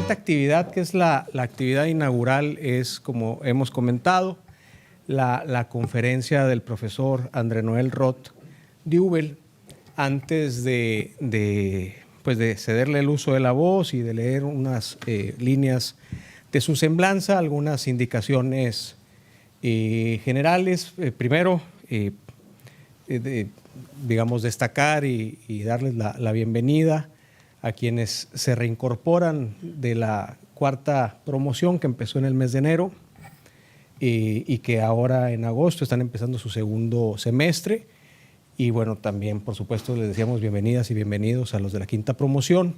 siguiente actividad, que es la actividad inaugural, es, como hemos comentado, la conferencia del profesor André Noel Roth Dübel. Antes de cederle el uso de la voz y de leer unas líneas de su semblanza, algunas indicaciones generales. Primero, digamos, destacar y darles la bienvenida a quienes se reincorporan de la cuarta promoción que empezó en el mes de enero y que ahora en agosto están empezando su segundo semestre. Y bueno, también, por supuesto, les decíamos bienvenidas y bienvenidos a los de la quinta promoción.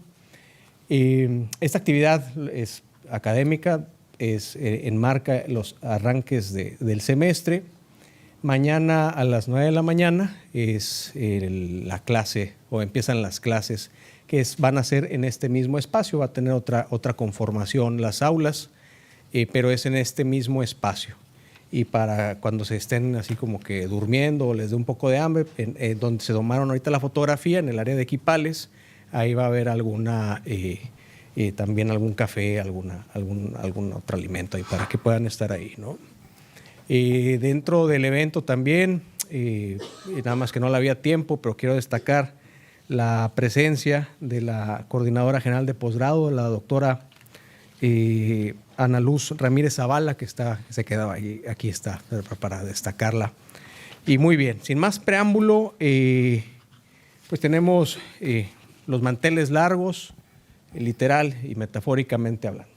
Esta actividad es académica, enmarca los arranques del semestre. Mañana a las 9 de la mañana es la clase, o empiezan las clases, que van a ser en este mismo espacio. Va a tener otra conformación las aulas, pero es en este mismo espacio. Y para cuando se estén así como que durmiendo o les dé un poco de hambre, donde se tomaron ahorita la fotografía, en el área de equipales, ahí va a haber también algún café, algún otro alimento ahí para que puedan estar ahí, ¿no? Dentro del evento también, nada más que no le había tiempo, pero quiero destacar la presencia de la Coordinadora General de Posgrado, la doctora Ana Luz Ramírez Zavala, que se quedaba aquí está, para destacarla. Y muy bien, sin más preámbulo, pues tenemos los manteles largos, literal y metafóricamente hablando.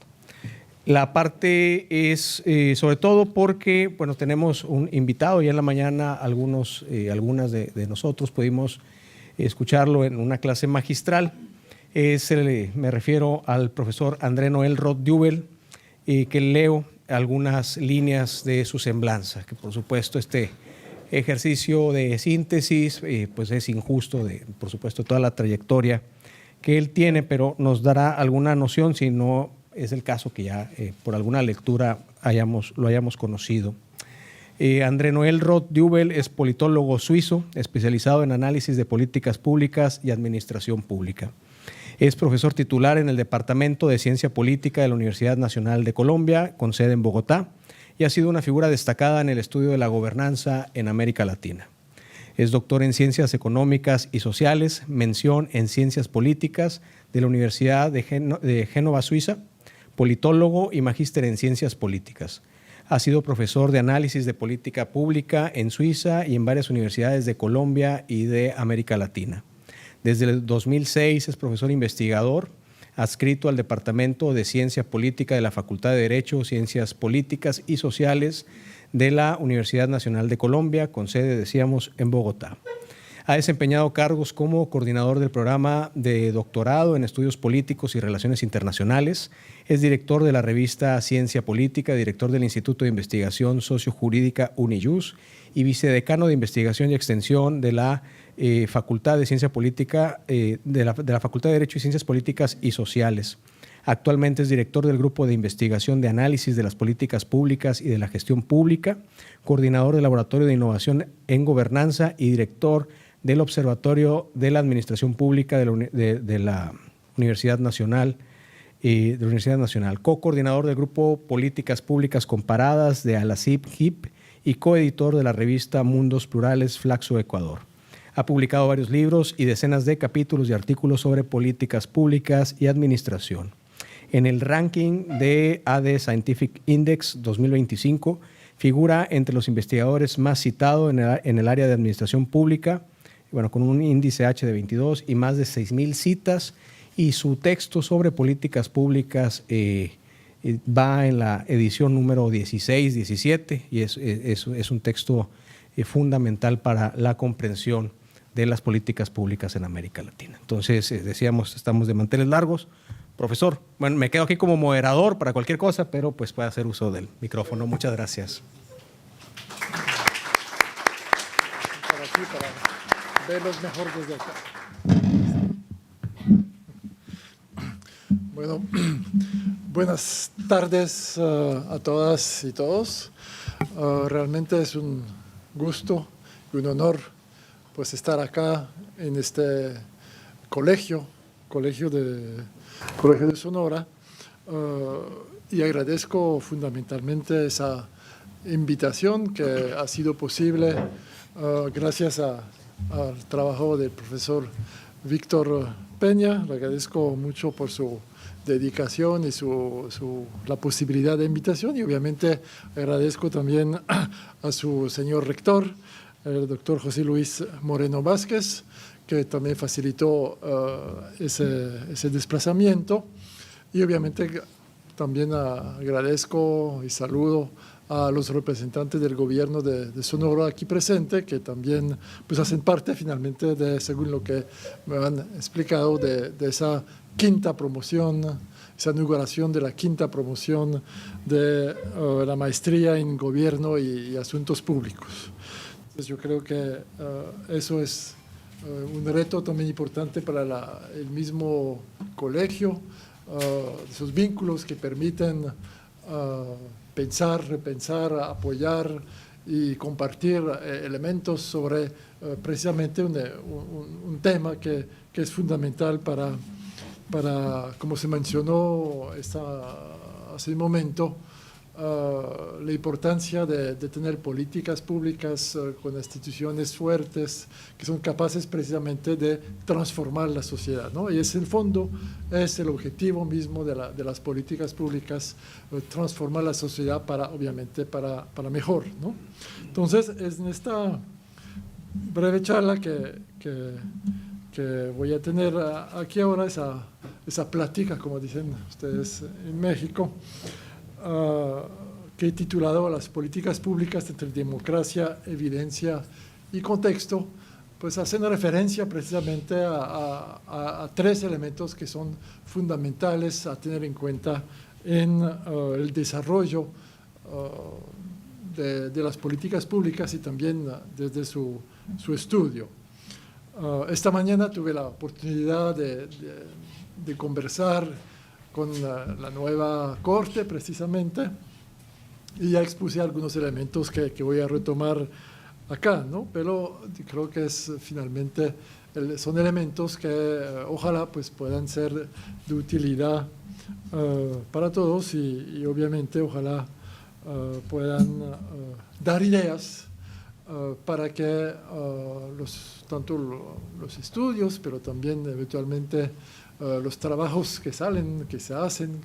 La parte es sobre todo porque, bueno, tenemos un invitado. Ya en la mañana algunas de nosotros pudimos escucharlo en una clase magistral. Me refiero al profesor André Noel Roth Dübel, que leo algunas líneas de su semblanza, que por supuesto este ejercicio de síntesis pues es injusto por supuesto, toda la trayectoria que él tiene, pero nos dará alguna noción, si no es el caso que ya por alguna lectura lo hayamos conocido. André Noel Roth Dübel es politólogo suizo, especializado en análisis de políticas públicas y administración pública. Es profesor titular en el Departamento de Ciencia Política de la Universidad Nacional de Colombia, con sede en Bogotá, y ha sido una figura destacada en el estudio de la gobernanza en América Latina. Es doctor en Ciencias Económicas y Sociales, mención en Ciencias Políticas de la Universidad de Génova, Suiza, politólogo y magíster en Ciencias Políticas. Ha sido profesor de análisis de política pública en Suiza y en varias universidades de Colombia y de América Latina. Desde el 2006 es profesor investigador, adscrito al Departamento de Ciencia Política de la Facultad de Derecho, Ciencias Políticas y Sociales de la Universidad Nacional de Colombia, con sede, decíamos, en Bogotá. Ha desempeñado cargos como coordinador del programa de doctorado en estudios políticos y relaciones internacionales. Es director de la revista Ciencia Política, director del Instituto de Investigación Sociojurídica UNIJUS y vicedecano de Investigación y Extensión de la Facultad de Ciencia Política, de la Facultad de Derecho y Ciencias Políticas y Sociales. Actualmente es director del Grupo de Investigación de Análisis de las Políticas Públicas y de la Gestión Pública, coordinador del Laboratorio de Innovación en Gobernanza y director del Observatorio de la Administración Pública de la Universidad Nacional, co-coordinador del Grupo Políticas Públicas Comparadas de ALACIP-HIP y coeditor de la revista Mundos Plurales Flaxo Ecuador. Ha publicado varios libros y decenas de capítulos y artículos sobre políticas públicas y administración. En el ranking de AD Scientific Index 2025 figura entre los investigadores más citados en el área de administración pública, bueno, con un índice H de 22 y más de 6,000 citas, y su texto sobre políticas públicas va en la edición número 16-17 y es un texto fundamental para la comprensión de las políticas públicas en América Latina. Entonces, decíamos, estamos de manteles largos. Profesor, bueno, me quedo aquí como moderador para cualquier cosa, pero pues puede hacer uso del micrófono. Muchas gracias. Para aquí, para verlos mejor desde acá. Bueno, buenas tardes a todas y todos. Realmente es un gusto y un honor pues estar acá en este colegio de Sonora, y agradezco fundamentalmente esa invitación que ha sido posible gracias al trabajo del profesor Víctor Peña. Le agradezco mucho por su dedicación y la posibilidad de invitación, y obviamente agradezco también a su señor rector, el doctor José Luis Moreno Vázquez, que también facilitó ese desplazamiento, y obviamente también agradezco y saludo a los representantes del gobierno de Sonora aquí presente, que también pues hacen parte finalmente según lo que me han explicado, de esa quinta promoción, esa inauguración de la quinta promoción de la maestría en gobierno y asuntos públicos. Entonces yo creo que eso es un reto también importante para el mismo colegio, esos vínculos que permiten pensar, repensar, apoyar y compartir elementos sobre precisamente un tema que es fundamental para, como se mencionó hace un momento, la importancia de tener políticas públicas con instituciones fuertes que son capaces precisamente de transformar la sociedad, ¿no? Y ese, en el fondo, es el objetivo mismo de las políticas públicas, transformar la sociedad obviamente para mejor, ¿no? Entonces, es en esta breve charla que voy a tener aquí ahora, esa plática, como dicen ustedes en México, que he titulado Las políticas públicas entre democracia, evidencia y contexto, pues hacen referencia precisamente a tres elementos que son fundamentales a tener en cuenta en el desarrollo de las políticas públicas y también desde su estudio. Esta mañana tuve la oportunidad de conversar con la nueva Corte, precisamente, y ya expuse algunos elementos que voy a retomar acá, ¿no? Pero creo que finalmente son elementos que ojalá pues, puedan ser de utilidad para todos y obviamente ojalá puedan dar ideas para que tanto los estudios, pero también eventualmente los trabajos que se hacen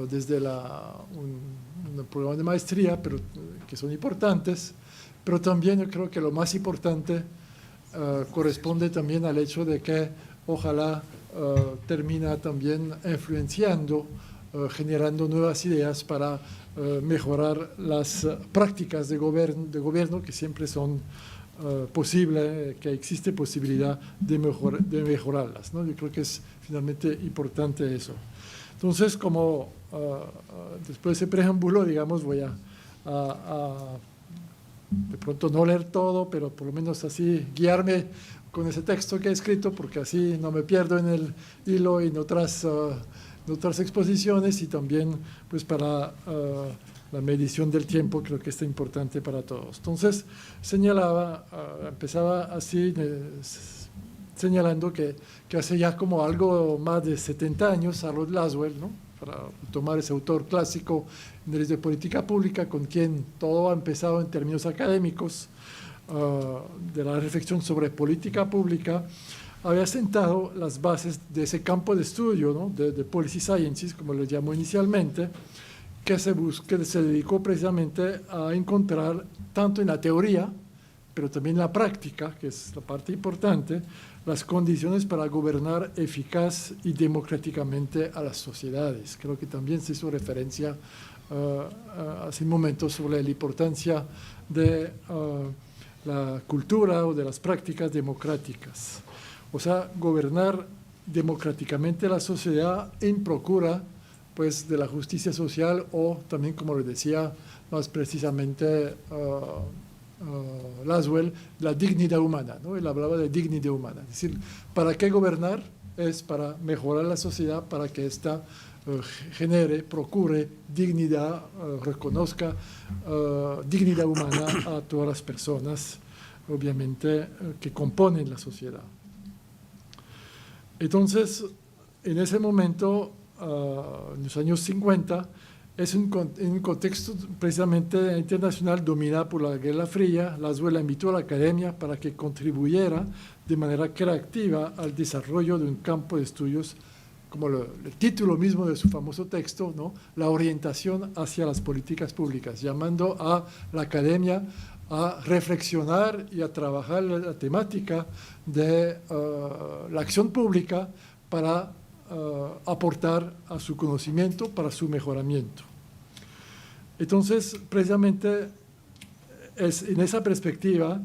desde un programa de maestría, pero que son importantes, pero también yo creo que lo más importante corresponde también al hecho de que ojalá termina también influenciando, generando nuevas ideas para mejorar las prácticas de gobierno que siempre son posible, que existe posibilidad de mejorarlas, ¿no? Yo creo que es finalmente importante eso. Entonces, como después de ese preámbulo, digamos, voy a de pronto no leer todo, pero por lo menos así guiarme con ese texto que he escrito, porque así no me pierdo en el hilo y en otras exposiciones, y también pues para la medición del tiempo creo que es importante para todos. Entonces, empezaba así, señalando que hace ya como algo más de 70 años, Harold Laswell, ¿no? Para tomar ese autor clásico en derecho de política pública, con quien todo ha empezado en términos académicos, de la reflexión sobre política pública, había sentado las bases de ese campo de estudio, ¿no? de Policy Sciences, como le llamo inicialmente, que se dedicó precisamente a encontrar, tanto en la teoría, pero también en la práctica, que es la parte importante, las condiciones para gobernar eficaz y democráticamente a las sociedades. Creo que también se hizo referencia hace un momento sobre la importancia de la cultura o de las prácticas democráticas. O sea, gobernar democráticamente la sociedad en procura pues, de la justicia social, o también, como le decía más precisamente Laswell, la dignidad humana, ¿no? Él hablaba de dignidad humana. Es decir, ¿para qué gobernar? Es para mejorar la sociedad, para que ésta genere, procure dignidad, reconozca dignidad humana a todas las personas, obviamente, que componen la sociedad. Entonces, en ese momento, en los años 50, es en un contexto precisamente internacional dominado por la Guerra Fría. Lazuela invitó a la academia para que contribuyera de manera creativa al desarrollo de un campo de estudios, como el título mismo de su famoso texto, ¿no? La orientación hacia las políticas públicas, llamando a la academia a reflexionar y a trabajar la temática de la acción pública para aportar a su conocimiento, para su mejoramiento. Entonces, precisamente es en esa perspectiva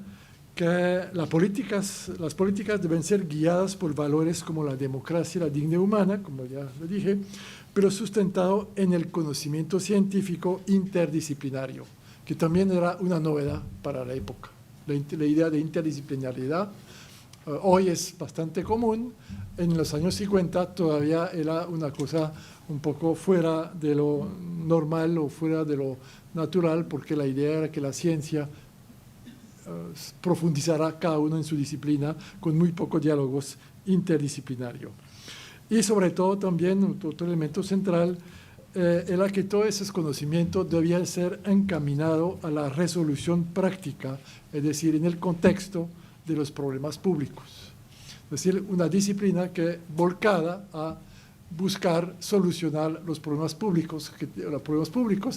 que las políticas deben ser guiadas por valores como la democracia y la dignidad humana, como ya lo dije, pero sustentado en el conocimiento científico interdisciplinario, que también era una novedad para la época. La idea de interdisciplinariedad hoy es bastante común. En los años 50 todavía era una cosa un poco fuera de lo normal o fuera de lo natural, porque la idea era que la ciencia profundizará cada uno en su disciplina con muy pocos diálogos interdisciplinarios. Y sobre todo también otro elemento central era que todos esos conocimientos debían ser encaminados a la resolución práctica, es decir, en el contexto de los problemas públicos. Es decir, una disciplina que volcada a buscar solucionar los problemas públicos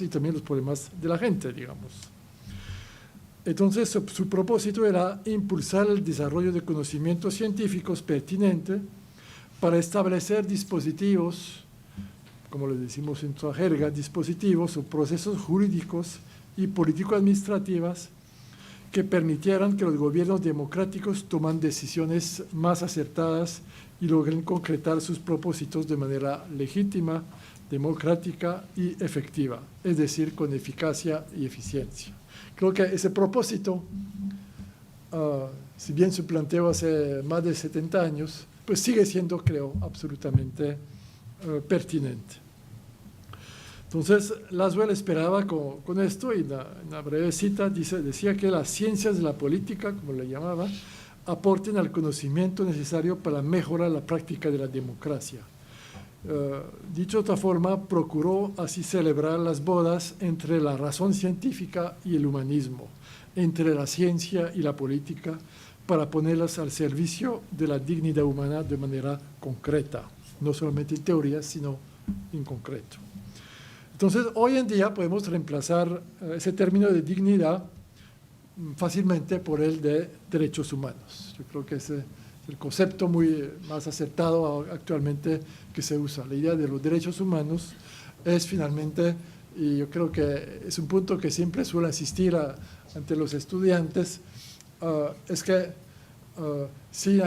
y también los problemas de la gente, digamos. Entonces, su propósito era impulsar el desarrollo de conocimientos científicos pertinentes para establecer dispositivos, como le decimos en nuestra jerga, dispositivos o procesos jurídicos y político-administrativos que permitieran que los gobiernos democráticos toman decisiones más acertadas y logren concretar sus propósitos de manera legítima, democrática y efectiva, es decir, con eficacia y eficiencia. Creo que ese propósito, si bien se planteó hace más de 70 años, pues sigue siendo, creo, absolutamente pertinente. Entonces, Lazuela esperaba con esto, y en la breve cita decía que las ciencias de la política, como le llamaba, aporten al conocimiento necesario para mejorar la práctica de la democracia. Dicho de otra forma, procuró así celebrar las bodas entre la razón científica y el humanismo, entre la ciencia y la política, para ponerlas al servicio de la dignidad humana de manera concreta, no solamente en teoría, sino en concreto. Entonces, hoy en día podemos reemplazar ese término de dignidad fácilmente por el de derechos humanos. Yo creo que ese es el concepto más acertado actualmente que se usa. La idea de los derechos humanos es finalmente, y yo creo que es un punto que siempre suele insistir ante los estudiantes, es que si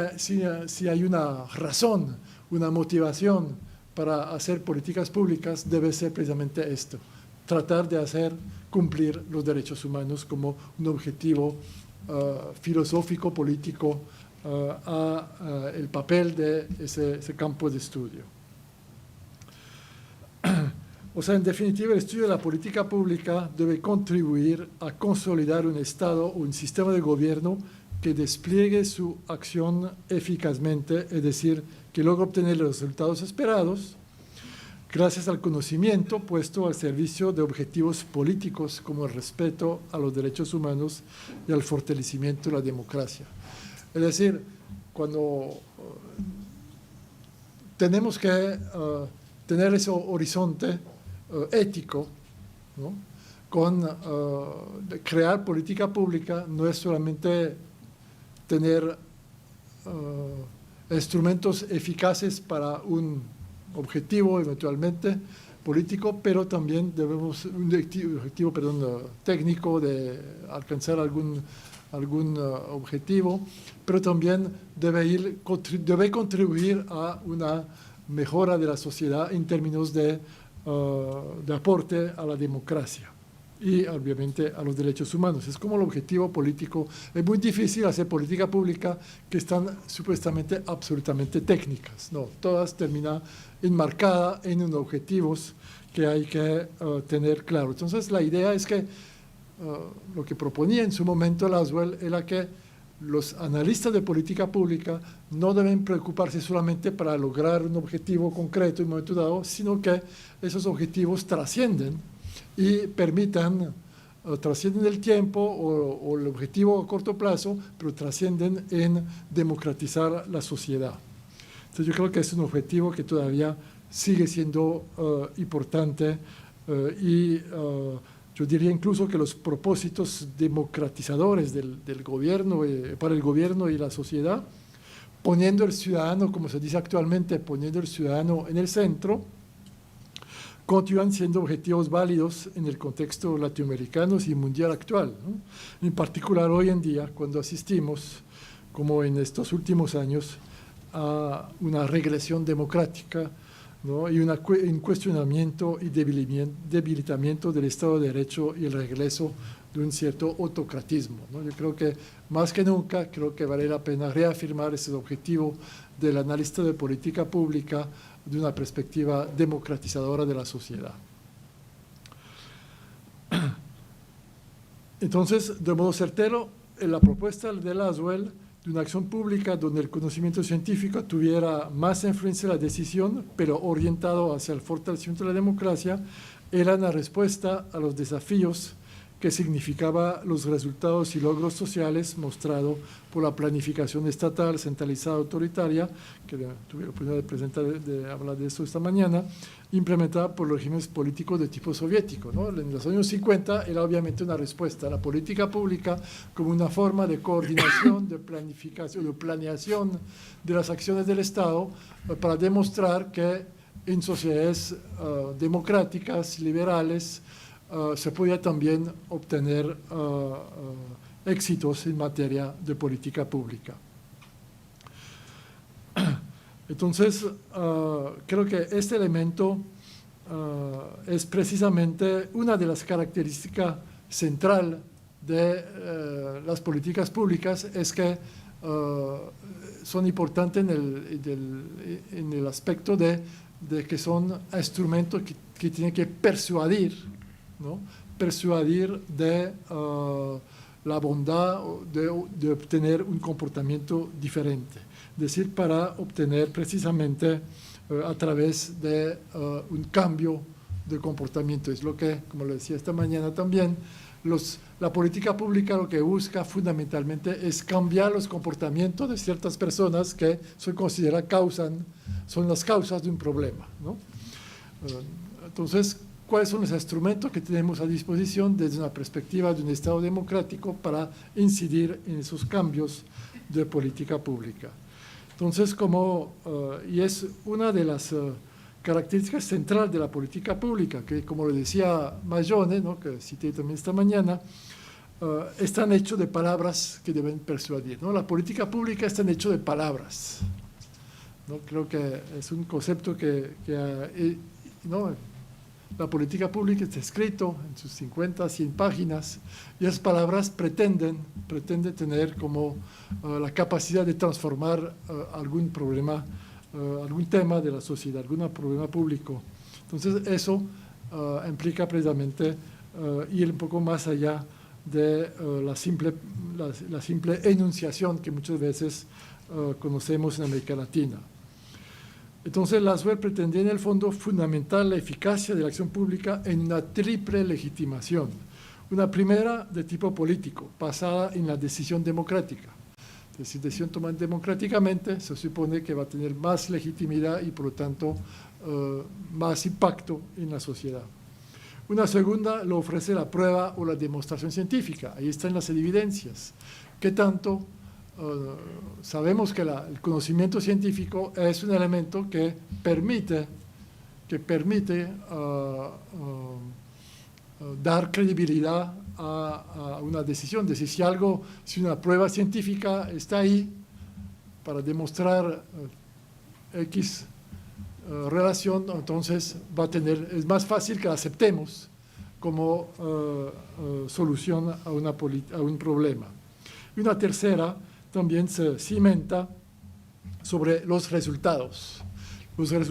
hay una razón, una motivación para hacer políticas públicas, debe ser precisamente esto: tratar de hacer cumplir los derechos humanos como un objetivo filosófico, político, el papel de ese campo de estudio. O sea, en definitiva, el estudio de la política pública debe contribuir a consolidar un Estado o un sistema de gobierno que despliegue su acción eficazmente, es decir, que logre obtener los resultados esperados gracias al conocimiento puesto al servicio de objetivos políticos como el respeto a los derechos humanos y al fortalecimiento de la democracia. Es decir, cuando tenemos que tener ese horizonte ético, ¿no? Crear política pública no es solamente tener instrumentos eficaces para un objetivo eventualmente político, pero también debemos un objetivo técnico de alcanzar algún objetivo, pero también debe contribuir a una mejora de la sociedad en términos de aporte a la democracia y obviamente a los derechos humanos. Es como el objetivo político. Es muy difícil hacer política pública que están supuestamente absolutamente técnicas. No, todas terminan enmarcadas en unos objetivos que hay que tener claro. Entonces, la idea es que lo que proponía en su momento Lazuela era que los analistas de política pública no deben preocuparse solamente para lograr un objetivo concreto en un momento dado, sino que esos objetivos trascienden y permitan, trascienden el tiempo o el objetivo a corto plazo, pero trascienden en democratizar la sociedad. Entonces yo creo que es un objetivo que todavía sigue siendo importante y yo diría incluso que los propósitos democratizadores del gobierno, para el gobierno y la sociedad, poniendo el ciudadano, como se dice actualmente, poniendo el ciudadano en el centro, continúan siendo objetivos válidos en el contexto latinoamericano y mundial actual, ¿no? En particular hoy en día, cuando asistimos, como en estos últimos años, a una regresión democrática, ¿no? Y un cuestionamiento y debilitamiento del Estado de Derecho y el regreso de un cierto autocratismo, ¿no? Yo creo que más que nunca, creo que vale la pena reafirmar ese objetivo del analista de política pública de una perspectiva democratizadora de la sociedad. Entonces, de modo certero, en la propuesta de Laswell de una acción pública donde el conocimiento científico tuviera más influencia en la decisión, pero orientado hacia el fortalecimiento de la democracia, era una respuesta a los desafíos que significaba los resultados y logros sociales mostrados por la planificación estatal centralizada autoritaria, que tuve la oportunidad de hablar de esto esta mañana, implementada por los regímenes políticos de tipo soviético, ¿no? En los años 50 era obviamente una respuesta a la política pública como una forma de coordinación, de planificación, de planeación de las acciones del Estado para demostrar que en sociedades democráticas, liberales, se podía también obtener éxitos en materia de política pública. Entonces, creo que este elemento es precisamente una de las características centrales de las políticas públicas, es que son importantes en el aspecto de que son instrumentos que tienen que persuadir, ¿no? Persuadir de la bondad de obtener un comportamiento diferente. Es decir, para obtener precisamente a través de un cambio de comportamiento. Es lo que, como lo decía esta mañana también, la política pública lo que busca fundamentalmente es cambiar los comportamientos de ciertas personas que se considera son las causas de un problema, ¿no? Entonces, ¿cuáles son los instrumentos que tenemos a disposición desde una perspectiva de un Estado democrático para incidir en esos cambios de política pública? Entonces, y es una de las características centrales de la política pública, que como lo decía Mayone, ¿no?, que cité también esta mañana, están hechos de palabras que deben persuadir, ¿no? La política pública está hecha de palabras, ¿no? Creo que es un concepto ¿no? La política pública está escrito en sus 50, 100 páginas y esas palabras pretenden tener como la capacidad de transformar algún problema, algún tema de la sociedad, algún problema público. Entonces eso implica precisamente ir un poco más allá de la simple enunciación que muchas veces conocemos en América Latina. Entonces, Laswell pretendía en el fondo fundamentar la eficacia de la acción pública en una triple legitimación. Una primera de tipo político, basada en la decisión democrática. Si decisión tomada democráticamente, se supone que va a tener más legitimidad y, por lo tanto, más impacto en la sociedad. Una segunda lo ofrece la prueba o la demostración científica. Ahí están las evidencias. ¿Qué tanto? Sabemos que el conocimiento científico es un elemento que permite dar credibilidad a una decisión. Es decir, si una prueba científica está ahí para demostrar X relación, entonces es más fácil que la aceptemos como solución a un problema. Y una tercera también se cimenta sobre los resultados. Y esos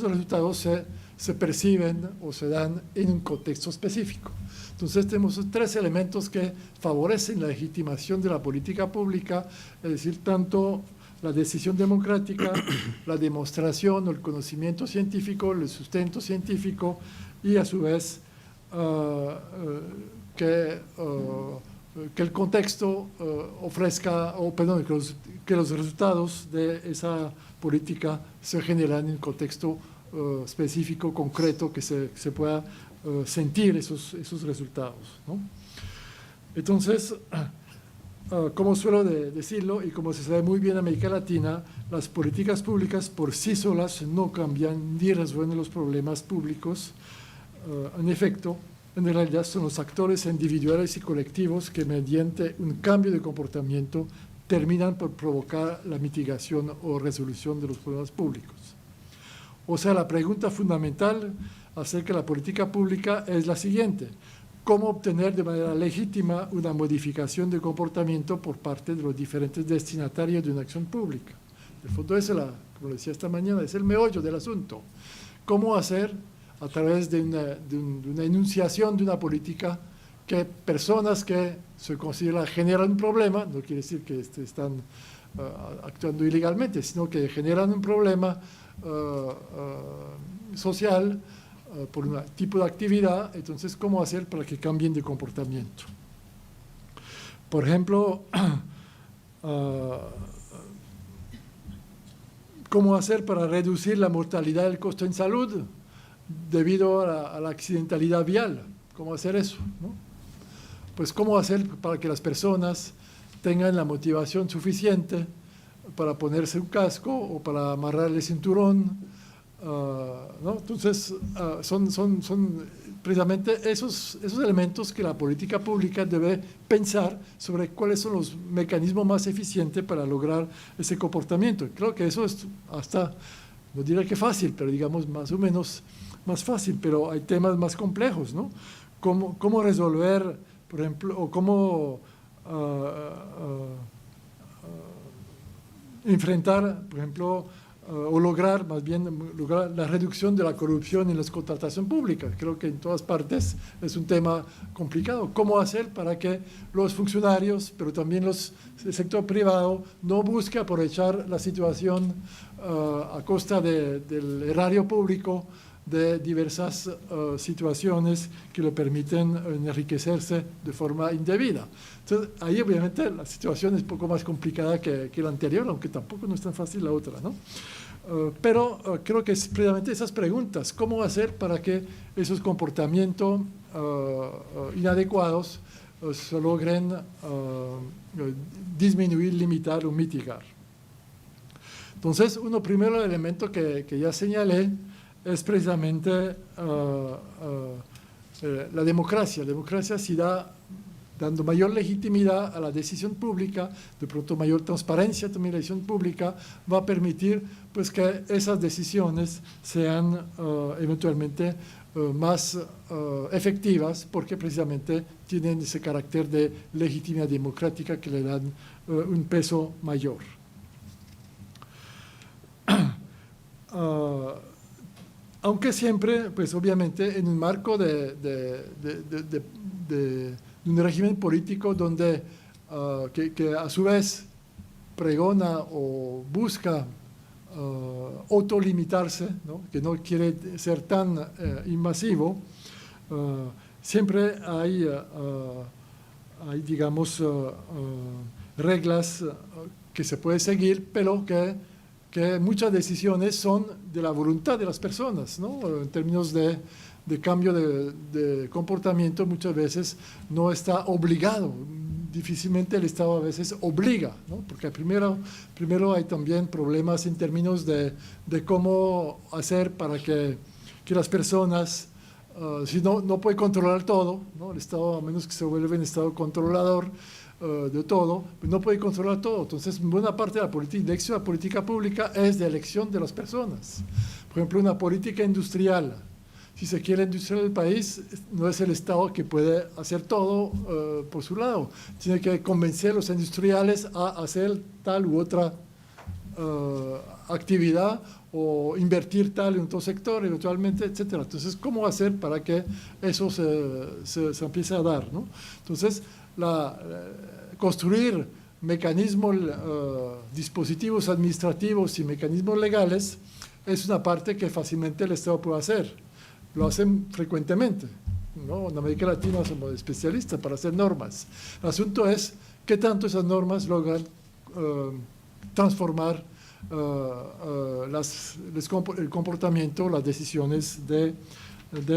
resultados se se perciben o se dan en un contexto específico. Entonces tenemos 3 elementos que favorecen la legitimación de la política pública, es decir, tanto la decisión democrática, la demostración o el conocimiento científico, el sustento científico y a su vez que el contexto ofrezca, que los resultados de esa política se generan en un contexto específico, concreto, que se pueda sentir esos resultados, ¿no? Entonces, como suelo decirlo y como se sabe muy bien en América Latina, las políticas públicas por sí solas no cambian ni resuelven los problemas públicos. En efecto, en realidad son los actores individuales y colectivos que mediante un cambio de comportamiento terminan por provocar la mitigación o resolución de los problemas públicos. O sea, la pregunta fundamental acerca de la política pública es la siguiente: ¿cómo obtener de manera legítima una modificación de comportamiento por parte de los diferentes destinatarios de una acción pública? En el fondo, como decía esta mañana, es el meollo del asunto. ¿Cómo hacer a través de una enunciación de una política que personas que se consideran generan un problema, no quiere decir que están actuando ilegalmente, sino que generan un problema social por un tipo de actividad? Entonces, ¿cómo hacer para que cambien de comportamiento? Por ejemplo, ¿cómo hacer para reducir la mortalidad y el costo en salud debido a la accidentalidad vial? ¿Cómo hacer eso, no? Pues, ¿cómo hacer para que las personas tengan la motivación suficiente para ponerse un casco o para amarrar el cinturón? ¿No? Entonces, son precisamente esos elementos que la política pública debe pensar sobre cuáles son los mecanismos más eficientes para lograr ese comportamiento. Creo que eso es hasta, no diré que fácil, pero digamos más o menos más fácil, pero hay temas más complejos, ¿no? ¿Cómo resolver, por ejemplo, o cómo enfrentar, por ejemplo, o lograr, más bien, lograr la reducción de la corrupción en la contratación pública? Creo que en todas partes es un tema complicado. ¿Cómo hacer para que los funcionarios, pero también el sector privado, no busque aprovechar la situación a costa del erario público de diversas situaciones que le permiten enriquecerse de forma indebida? Entonces, ahí obviamente la situación es un poco más complicada que la anterior, aunque tampoco no es tan fácil la otra, ¿no? Pero creo que es precisamente esas preguntas: ¿cómo hacer para que esos comportamientos inadecuados se logren disminuir, limitar o mitigar? Entonces, uno primero elemento que ya señalé es precisamente la democracia. La democracia se da dando mayor legitimidad a la decisión pública, de pronto mayor transparencia también. La decisión pública va a permitir, pues, que esas decisiones sean eventualmente más efectivas, porque precisamente tienen ese carácter de legitimidad democrática que le dan un peso mayor. Aunque siempre, pues obviamente, en un marco de un régimen político donde, que a su vez pregona o busca autolimitarse, ¿no? Que no quiere ser tan invasivo, siempre hay digamos, reglas que se puede seguir, pero que muchas decisiones son de la voluntad de las personas, ¿no? En términos de cambio de comportamiento, muchas veces no está obligado. Difícilmente el Estado a veces obliga, ¿no? Porque primero hay también problemas en términos de cómo hacer para que las personas, si no puede controlar todo, ¿no? El Estado, a menos que se vuelva un Estado controlador de todo, no puede controlar todo. Entonces, buena parte de la elección de la política pública es de elección de las personas. Por ejemplo, una política industrial. Si se quiere industrializar el país, no es el Estado que puede hacer todo por su lado. Tiene que convencer a los industriales a hacer tal u otra actividad o invertir tal en otro sector eventualmente, etcétera. Entonces, ¿cómo hacer para que eso se empiece a dar, ¿no? Entonces, construir mecanismos, dispositivos administrativos y mecanismos legales es una parte que fácilmente el Estado puede hacer. Lo hacen frecuentemente, ¿no? En América Latina somos especialistas para hacer normas. El asunto es qué tanto esas normas logran transformar el comportamiento, las decisiones de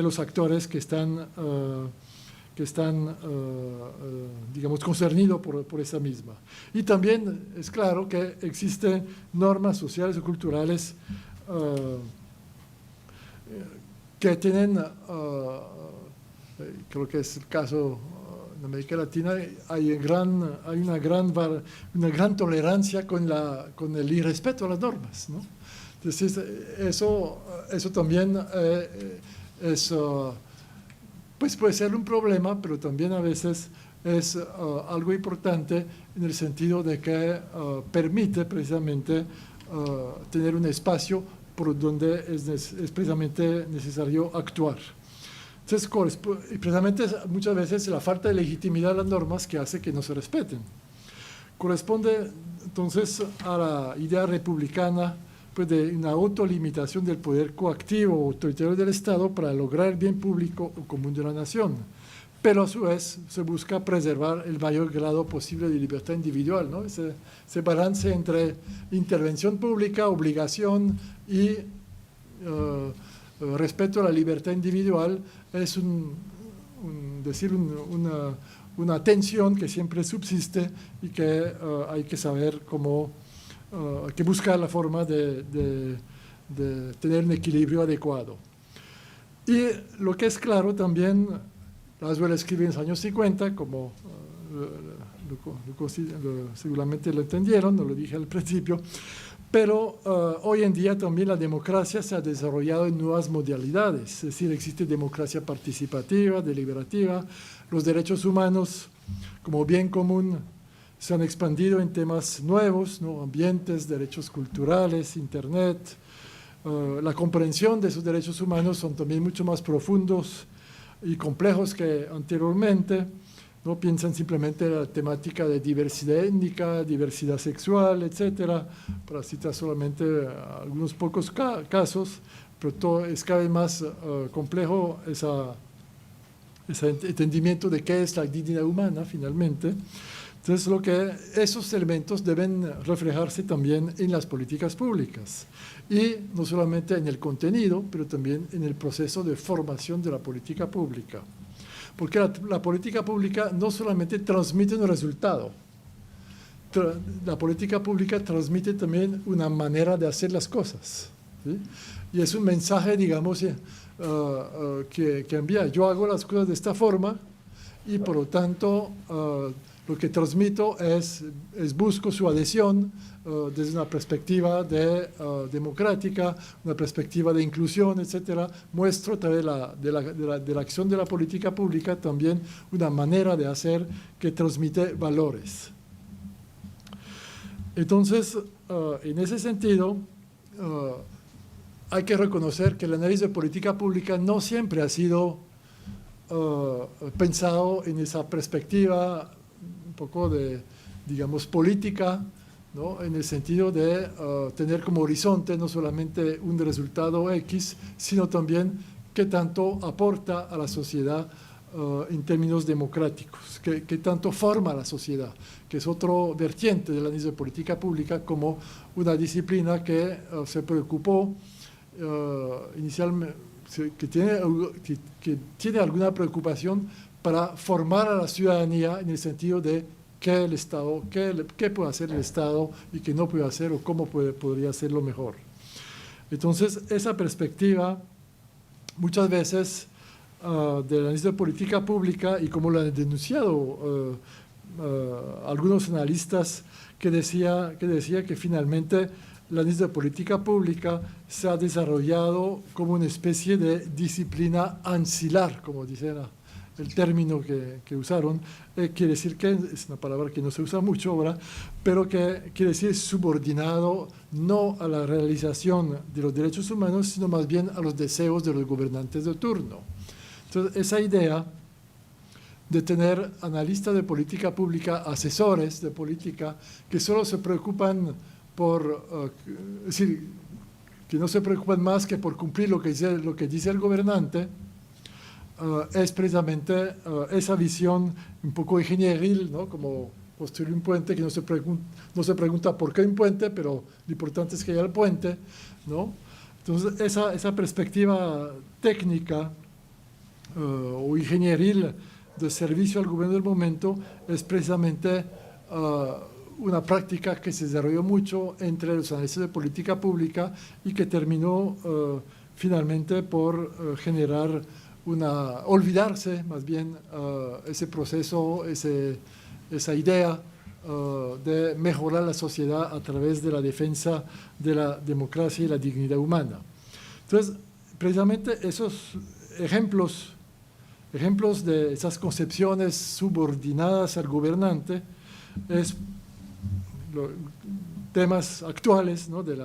los actores que están digamos, concernidos por esa misma. Y también es claro que existen normas sociales o culturales que tienen, creo que es el caso en América Latina, hay una gran tolerancia con el irrespeto a las normas, ¿no? Entonces, eso también pues puede ser un problema, pero también a veces es algo importante en el sentido de que permite precisamente tener un espacio por donde es precisamente necesario actuar. Entonces, precisamente muchas veces la falta de legitimidad de las normas que hace que no se respeten. Corresponde entonces a la idea republicana pues, de una autolimitación del poder coactivo o autoritario del Estado para lograr el bien público o común de la nación. Pero a su vez se busca preservar el mayor grado posible de libertad individual, ¿no? Ese balance entre intervención pública, obligación y respeto a la libertad individual es una tensión que siempre subsiste y que hay que saber cómo, hay que buscar la forma de tener un equilibrio adecuado. Y lo que es claro también, Laswell escribe en los años 50, como seguramente lo entendieron, no lo dije al principio, pero hoy en día también la democracia se ha desarrollado en nuevas modalidades, es decir, existe democracia participativa, deliberativa, los derechos humanos como bien común se han expandido en temas nuevos, ¿no? Ambientes, derechos culturales, Internet, la comprensión de esos derechos humanos son también mucho más profundos y complejos que anteriormente. No piensan simplemente en la temática de diversidad étnica, diversidad sexual, etcétera, para citar solamente algunos pocos casos, pero todo es cada vez más complejo ese entendimiento de qué es la dignidad humana finalmente. Entonces, esos elementos deben reflejarse también en las políticas públicas y no solamente en el contenido, pero también en el proceso de formación de la política pública. Porque la política pública no solamente transmite un resultado, la política pública transmite también una manera de hacer las cosas, ¿sí? Y es un mensaje, digamos, que envía. Yo hago las cosas de esta forma y por lo tanto lo que transmito es busco su adhesión desde una perspectiva democrática, una perspectiva de inclusión, etcétera. Muestro a través de la acción de la política pública también una manera de hacer que transmite valores. Entonces, en ese sentido, hay que reconocer que el análisis de política pública no siempre ha sido pensado en esa perspectiva un poco de, digamos, política, ¿no? En el sentido de tener como horizonte no solamente un resultado X, sino también qué tanto aporta a la sociedad en términos democráticos, qué tanto forma la sociedad, que es otro vertiente del análisis de política pública como una disciplina que se preocupó inicialmente, que tiene alguna preocupación para formar a la ciudadanía en el sentido de qué el Estado, qué puede hacer el Estado y qué no puede hacer o cómo podría hacerlo mejor. Entonces, esa perspectiva muchas veces del análisis de política pública y como lo han denunciado algunos analistas que decía que finalmente el análisis de política pública se ha desarrollado como una especie de disciplina ancilar, como dicen el término que usaron, quiere decir que es una palabra que no se usa mucho ahora, pero que quiere decir subordinado no a la realización de los derechos humanos, sino más bien a los deseos de los gobernantes de turno. Entonces, esa idea de tener analistas de política pública, asesores de política, que solo se preocupan por, es decir, que no se preocupan más que por cumplir lo que dice el gobernante, es precisamente esa visión un poco ingenieril, ¿no? Como construir un puente que no se pregunta por qué un puente, pero lo importante es que haya el puente, ¿no? Entonces, esa perspectiva técnica o ingenieril de servicio al gobierno del momento es precisamente una práctica que se desarrolló mucho entre los analistas de política pública y que terminó finalmente por generar olvidarse más bien ese proceso, esa idea de mejorar la sociedad a través de la defensa de la democracia y la dignidad humana. Entonces, precisamente esos ejemplos de esas concepciones subordinadas al gobernante es temas actuales, ¿no? de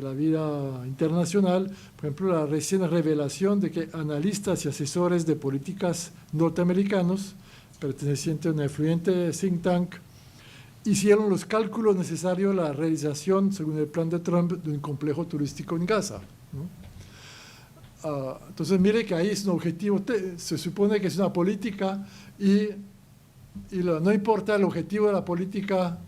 la vida internacional. Por ejemplo, la recién revelación de que analistas y asesores de políticas norteamericanos, pertenecientes a una influyente think tank, hicieron los cálculos necesarios a la realización, según el plan de Trump, de un complejo turístico en Gaza, ¿no? Entonces, mire que ahí es un objetivo, se supone que es una política y no importa el objetivo de la política,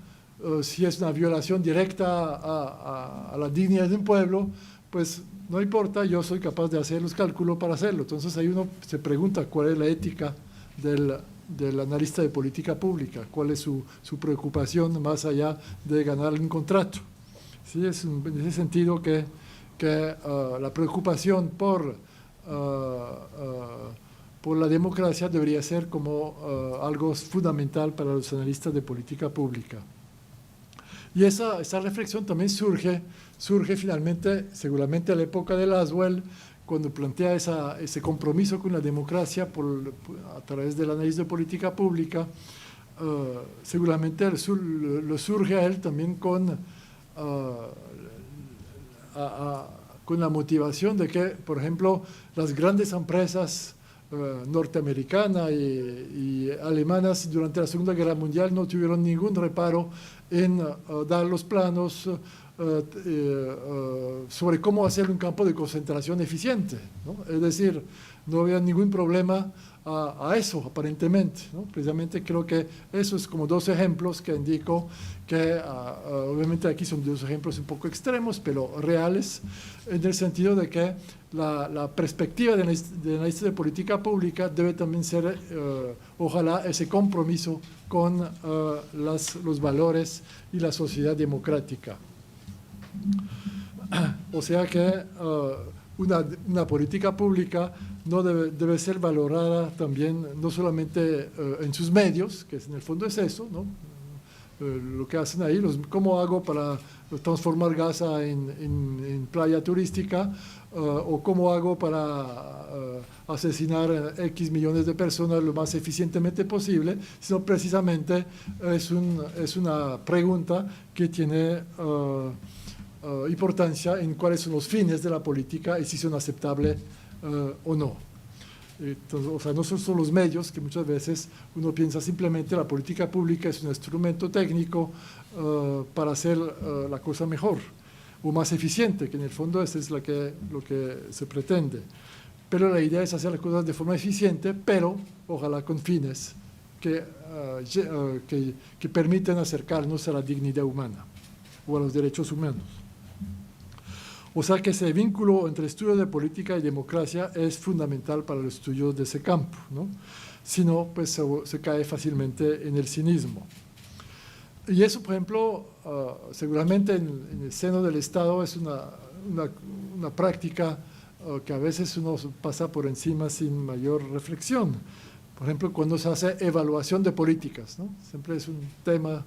si es una violación directa a la dignidad de un pueblo, pues no importa, yo soy capaz de hacer los cálculos para hacerlo. Entonces ahí uno se pregunta cuál es la ética del analista de política pública, cuál es su preocupación más allá de ganar un contrato. ¿Sí? Es en ese sentido que la preocupación por la democracia debería ser como algo fundamental para los analistas de política pública. Y esa reflexión también surge finalmente, seguramente a la época de Laswell, cuando plantea ese compromiso con la democracia a través del análisis de política pública. Seguramente lo surge a él también con la motivación de que, por ejemplo, las grandes empresas norteamericanas y alemanas durante la Segunda Guerra Mundial no tuvieron ningún reparo en dar los planos sobre cómo hacer un campo de concentración eficiente, ¿no? Es decir, no había ningún problema a eso, aparentemente, ¿no? Precisamente creo que eso es como dos ejemplos que indico que, obviamente aquí son dos ejemplos un poco extremos, pero reales, en el sentido de que la perspectiva de analista de política pública debe también ser, ojalá, ese compromiso con los valores y la sociedad democrática. O sea que una política pública no debe ser valorada también, no solamente en sus medios, que en el fondo es eso, ¿no? Lo que hacen ahí, cómo hago para transformar Gaza en playa turística, o cómo hago para asesinar X millones de personas lo más eficientemente posible, sino precisamente es una pregunta que tiene importancia en cuáles son los fines de la política y si son aceptables o no. Entonces, o sea, no son los medios, que muchas veces uno piensa simplemente la política pública es un instrumento técnico para hacer la cosa mejor o más eficiente, que en el fondo eso es lo que se pretende. Pero la idea es hacer las cosas de forma eficiente, pero ojalá con fines que permiten acercarnos a la dignidad humana o a los derechos humanos. O sea que ese vínculo entre estudio de política y democracia es fundamental para el estudio de ese campo, ¿no? Si no, pues se cae fácilmente en el cinismo. Y eso, por ejemplo, seguramente en el seno del Estado es una práctica que a veces uno pasa por encima sin mayor reflexión. Por ejemplo, cuando se hace evaluación de políticas, ¿no? Siempre es un tema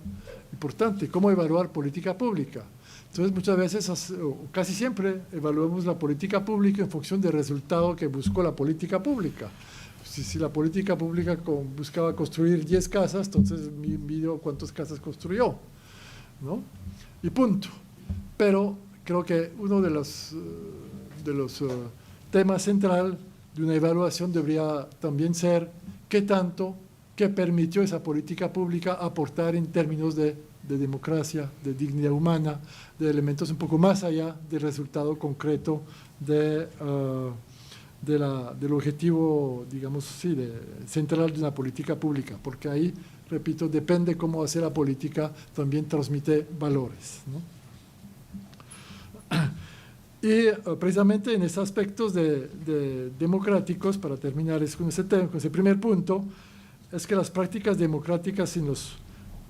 importante. ¿Cómo evaluar política pública? Entonces, muchas veces, o casi siempre, evaluamos la política pública en función del resultado que buscó la política pública. si la política pública buscaba construir 10 casas, entonces mido cuántas casas construyó, ¿no? Y punto. Pero creo que uno de los temas central de una evaluación debería también ser qué tanto, qué permitió esa política pública aportar en términos de democracia, de dignidad humana, de elementos un poco más allá del resultado concreto del objetivo, digamos, sí, central de una política pública, porque ahí, repito, depende cómo hacer la política, también transmite valores, ¿no? Y precisamente en estos aspectos democráticos, para terminar con ese primer punto, es que las prácticas democráticas en los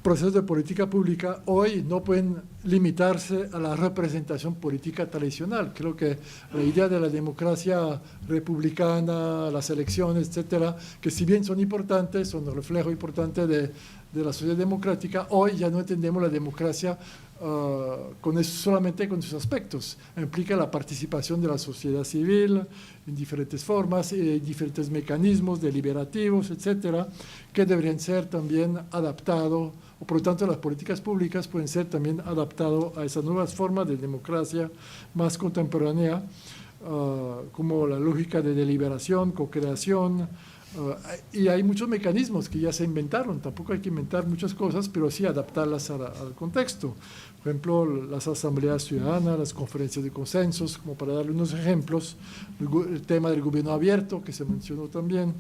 procesos de política pública hoy no pueden limitarse a la representación política tradicional. Creo que la idea de la democracia republicana, las elecciones, etcétera, que si bien son importantes, son un reflejo importante de la sociedad democrática, hoy ya no entendemos la democracia solamente con sus aspectos. Implica la participación de la sociedad civil en diferentes formas, diferentes mecanismos deliberativos, etcétera, que deberían ser también adaptados, o por lo tanto las políticas públicas pueden ser también adaptadas a esas nuevas formas de democracia más contemporánea, como la lógica de deliberación, co-creación, y hay muchos mecanismos que ya se inventaron, tampoco hay que inventar muchas cosas, pero sí adaptarlas al contexto. Por ejemplo, las asambleas ciudadanas, las conferencias de consensos, como para darle unos ejemplos, el tema del gobierno abierto, que se mencionó también.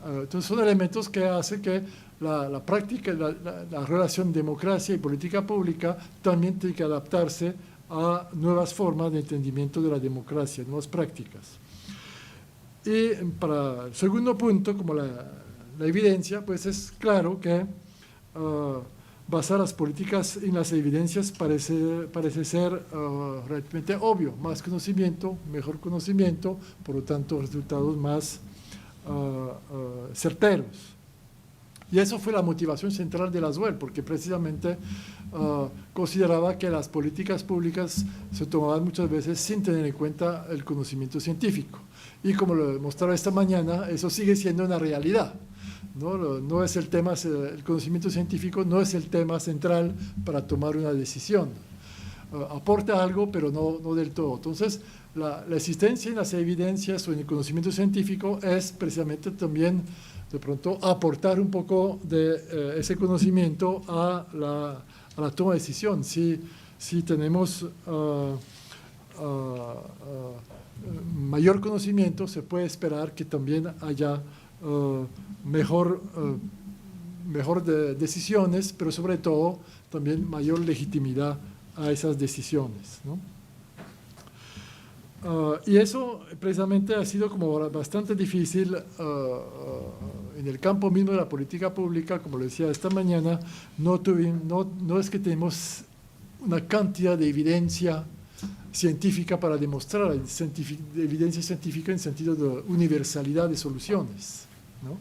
Entonces son elementos que hacen que la práctica, la relación democracia y política pública también tiene que adaptarse a nuevas formas de entendimiento de la democracia, nuevas prácticas. Y para el segundo punto, como la evidencia, pues es claro que basar las políticas en las evidencias parece ser realmente obvio. Más conocimiento, mejor conocimiento, por lo tanto resultados más certeros. Y eso fue la motivación central de Laswell, porque precisamente consideraba que las políticas públicas se tomaban muchas veces sin tener en cuenta el conocimiento científico. Y como lo demostraba esta mañana, eso sigue siendo una realidad. No es el tema, el conocimiento científico no es el tema central para tomar una decisión. Aporta algo, pero no del todo. Entonces, la existencia en las evidencias o en el conocimiento científico es precisamente también, de pronto, aportar un poco de ese conocimiento a la toma de decisión. Si tenemos mayor conocimiento, se puede esperar que también haya mejor decisiones, pero sobre todo también mayor legitimidad a esas decisiones, ¿no? Y eso precisamente ha sido como bastante difícil en el campo mismo de la política pública, como lo decía esta mañana. No es que tenemos una cantidad de evidencia científica para demostrar, evidencia científica en sentido de universalidad de soluciones, ¿no?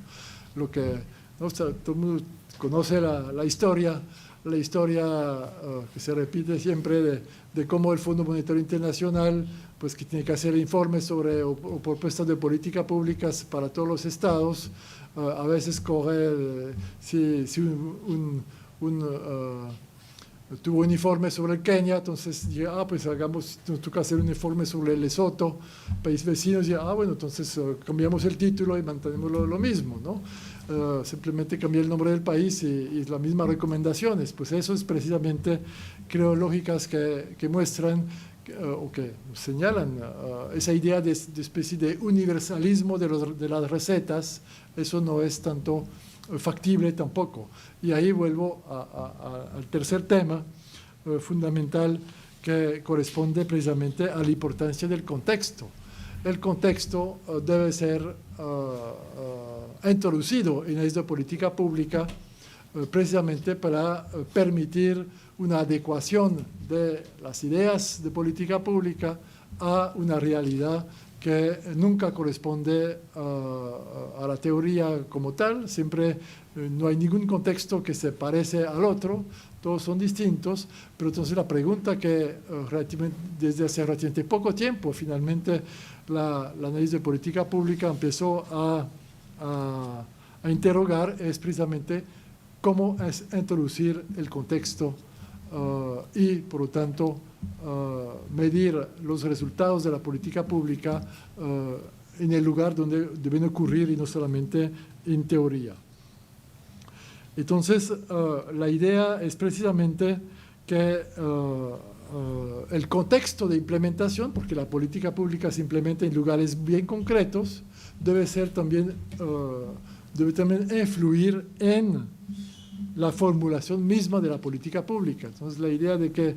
Lo que, ¿no? O sea, todo el mundo conoce la historia que se repite siempre de cómo el Fondo Monetario Internacional, pues que tiene que hacer informes sobre o propuestas de política públicas para todos los estados, a veces coge, si tuvo un informe sobre el Kenia, entonces diga, pues nos toca hacer un informe sobre el Lesoto, país vecino, y bueno, entonces cambiamos el título y mantenemos lo mismo, ¿no? Simplemente cambiar el nombre del país y las mismas recomendaciones. Pues eso es precisamente, creo, lógicas que muestran o que señalan esa idea de especie de universalismo de las recetas. Eso no es tanto factible tampoco. Y ahí vuelvo al tercer tema fundamental, que corresponde precisamente a la importancia del contexto. El contexto debe ser introducido en esta política pública precisamente para permitir una adecuación de las ideas de política pública a una realidad que nunca corresponde a la teoría como tal. Siempre no hay ningún contexto que se parece al otro, todos son distintos, pero entonces la pregunta que desde hace relativamente poco tiempo, finalmente, la análisis de política pública empezó a a interrogar es precisamente cómo es introducir el contexto y, por lo tanto, medir los resultados de la política pública en el lugar donde deben ocurrir y no solamente en teoría. Entonces, la idea es precisamente que el contexto de implementación, porque la política pública se implementa en lugares bien concretos, debe también influir en la formulación misma de la política pública. Entonces, la idea de que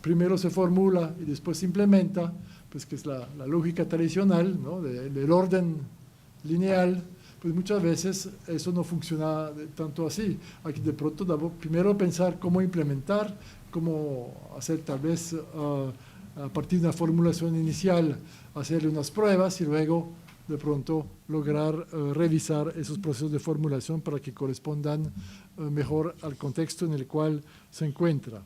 primero se formula y después se implementa, pues que es la lógica tradicional, ¿no? del orden lineal, pues muchas veces eso no funciona tanto así. Hay que de pronto primero pensar cómo implementar, cómo hacer tal vez a partir de una formulación inicial, hacerle unas pruebas y luego de pronto lograr revisar esos procesos de formulación para que correspondan mejor al contexto en el cual se encuentra.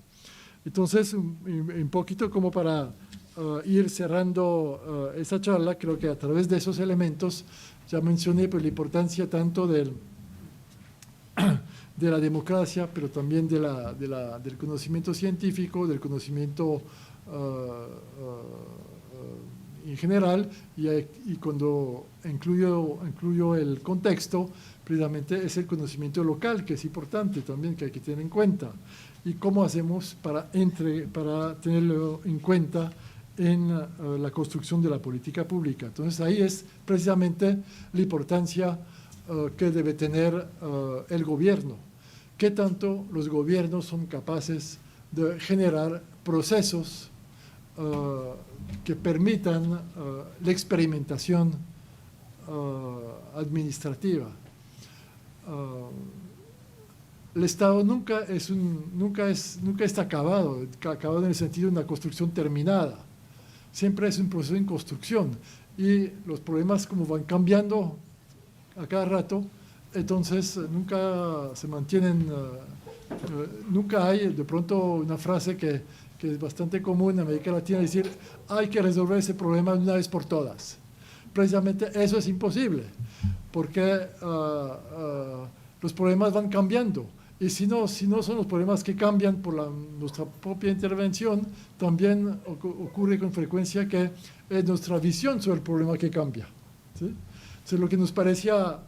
Entonces, un poquito como para ir cerrando esa charla, creo que a través de esos elementos ya mencioné pues, la importancia tanto de la democracia, pero también del conocimiento científico, del conocimiento en general, y cuando incluyo el contexto, precisamente es el conocimiento local, que es importante también, que hay que tener en cuenta. Y cómo hacemos para tenerlo en cuenta en la construcción de la política pública. Entonces, ahí es precisamente la importancia que debe tener el gobierno. ¿Qué tanto los gobiernos son capaces de generar procesos que permitan la experimentación administrativa? El Estado nunca está acabado en el sentido de una construcción terminada. Siempre es un proceso en construcción y los problemas como van cambiando a cada rato, entonces nunca se mantienen, nunca hay de pronto una frase que es bastante común en América Latina, decir hay que resolver ese problema de una vez por todas. Precisamente eso es imposible, porque los problemas van cambiando. Y si no son los problemas que cambian por nuestra propia intervención, también ocurre con frecuencia que es nuestra visión sobre el problema que cambia, ¿sí? Entonces, lo que nos parecía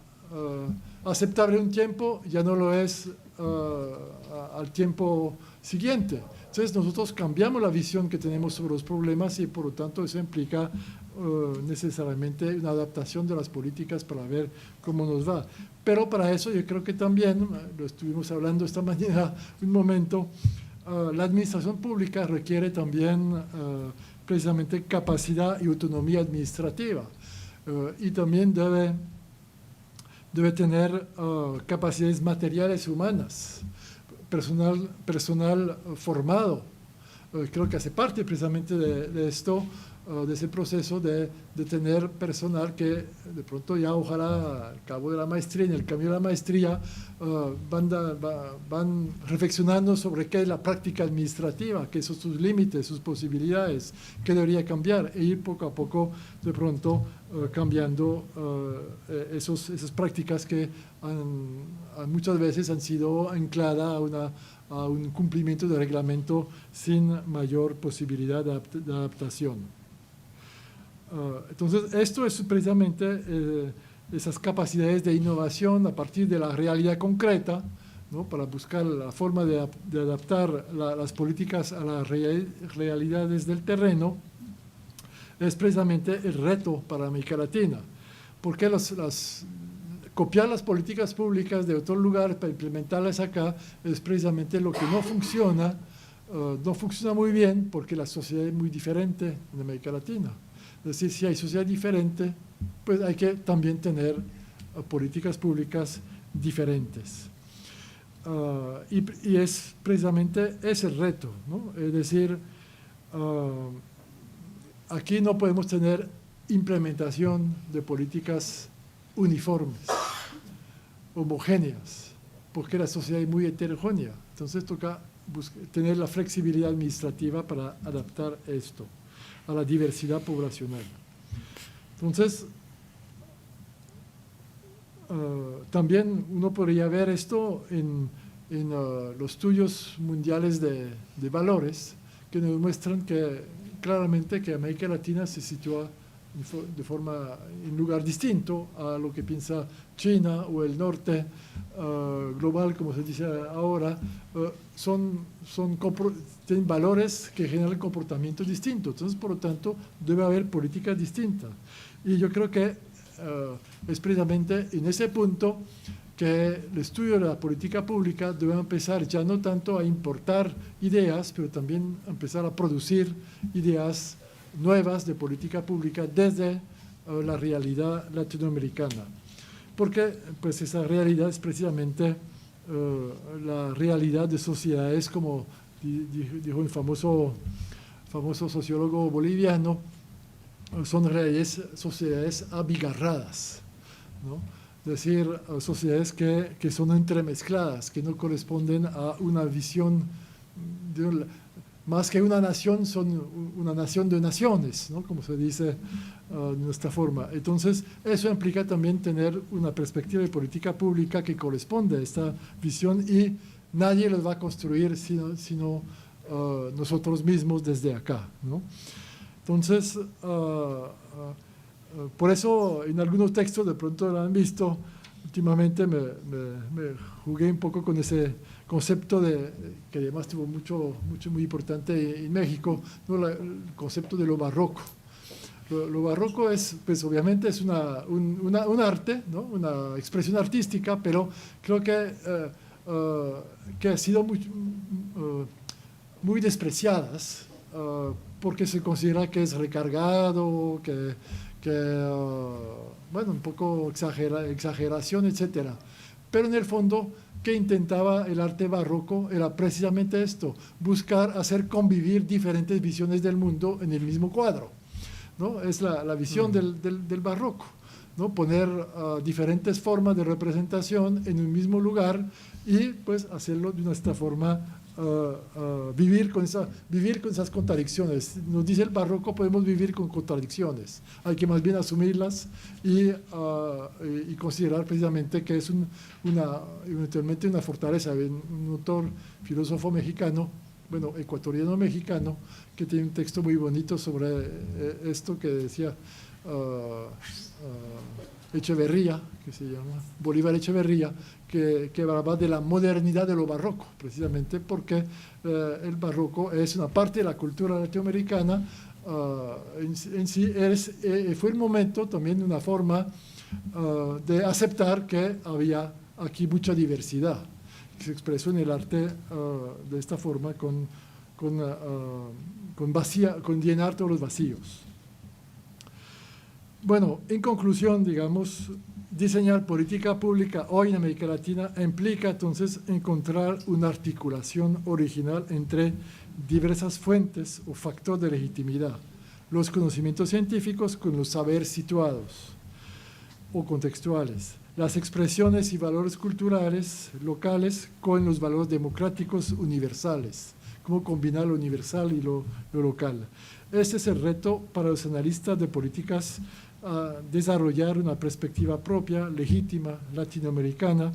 aceptable un tiempo ya no lo es al tiempo siguiente. Entonces, nosotros cambiamos la visión que tenemos sobre los problemas y, por lo tanto, eso implica necesariamente una adaptación de las políticas para ver cómo nos va. Pero para eso yo creo que también, lo estuvimos hablando esta mañana un momento, la administración pública requiere también precisamente capacidad y autonomía administrativa y también debe tener capacidades materiales humanas, personal formado. Creo que hace parte precisamente de esto, de ese proceso de tener personal que de pronto ya ojalá al cabo de la maestría, en el camino de la maestría, van reflexionando sobre qué es la práctica administrativa, qué son sus límites, sus posibilidades, qué debería cambiar, e ir poco a poco de pronto cambiando esas prácticas que muchas veces han sido ancladas a un cumplimiento de reglamento sin mayor posibilidad de adaptación. Entonces, esto es precisamente esas capacidades de innovación a partir de la realidad concreta, ¿no? Para buscar la forma de adaptar las políticas a las realidades del terreno, es precisamente el reto para América Latina. Porque copiar las políticas públicas de otro lugar para implementarlas acá es precisamente lo que no funciona muy bien porque la sociedad es muy diferente en América Latina. Es decir, si hay sociedad diferente, pues hay que también tener políticas públicas diferentes. Y es precisamente ese el reto, ¿no? Es decir, aquí no podemos tener implementación de políticas uniformes, homogéneas, porque la sociedad es muy heterogénea. Entonces toca tener la flexibilidad administrativa para adaptar esto a la diversidad poblacional. Entonces, también uno podría ver esto en los estudios mundiales de valores, que nos muestran que claramente que América Latina se sitúa en lugar distinto a lo que piensa China o el norte global, como se dice ahora. Tienen valores que generan comportamientos distintos. Entonces, por lo tanto, debe haber políticas distintas. Y yo creo que es precisamente en ese punto que el estudio de la política pública debe empezar ya no tanto a importar ideas, pero también empezar a producir ideas nuevas de política pública desde la realidad latinoamericana. Porque pues, esa realidad es precisamente la realidad de sociedades, como dijo un famoso sociólogo boliviano, son sociedades abigarradas, ¿no? Es decir, sociedades que son entremezcladas, que no corresponden a una visión, más que una nación, son una nación de naciones, ¿no? Como se dice de esta forma. Entonces, eso implica también tener una perspectiva de política pública que corresponde a esta visión, y nadie los va a construir sino nosotros mismos desde acá, ¿no? Entonces, por eso en algunos textos, de pronto lo han visto, últimamente me jugué un poco con ese concepto que además tuvo muy importante en México, ¿no? El concepto de lo barroco. Lo barroco es, pues obviamente es un arte, ¿no? Una expresión artística, pero creo que ha sido muy despreciadas, porque se considera que es recargado, bueno, un poco exageración, etcétera. Pero en el fondo, ¿qué intentaba el arte barroco? Era precisamente esto: buscar hacer convivir diferentes visiones del mundo en el mismo cuadro, ¿no? Es la visión del barroco, ¿no? Poner diferentes formas de representación en un mismo lugar y pues hacerlo de esta forma. Vivir con esas contradicciones. Nos dice el barroco, podemos vivir con contradicciones, hay que más bien asumirlas y considerar precisamente que es eventualmente una fortaleza. Un autor, filósofo mexicano, bueno, ecuatoriano mexicano, que tiene un texto muy bonito sobre esto, que decía Echeverría, que se llama Bolívar Echeverría, que hablaba de la modernidad de lo barroco, precisamente porque el barroco es una parte de la cultura latinoamericana. En sí fue el momento también, una forma de aceptar que había aquí mucha diversidad, que se expresó en el arte de esta forma, con llenar todos los vacíos. Bueno, en conclusión, digamos, diseñar política pública hoy en América Latina implica entonces encontrar una articulación original entre diversas fuentes o factores de legitimidad: los conocimientos científicos con los saberes situados o contextuales, las expresiones y valores culturales locales con los valores democráticos universales. Cómo combinar lo universal y lo local. Este es el reto para los analistas de políticas: desarrollar una perspectiva propia, legítima, latinoamericana,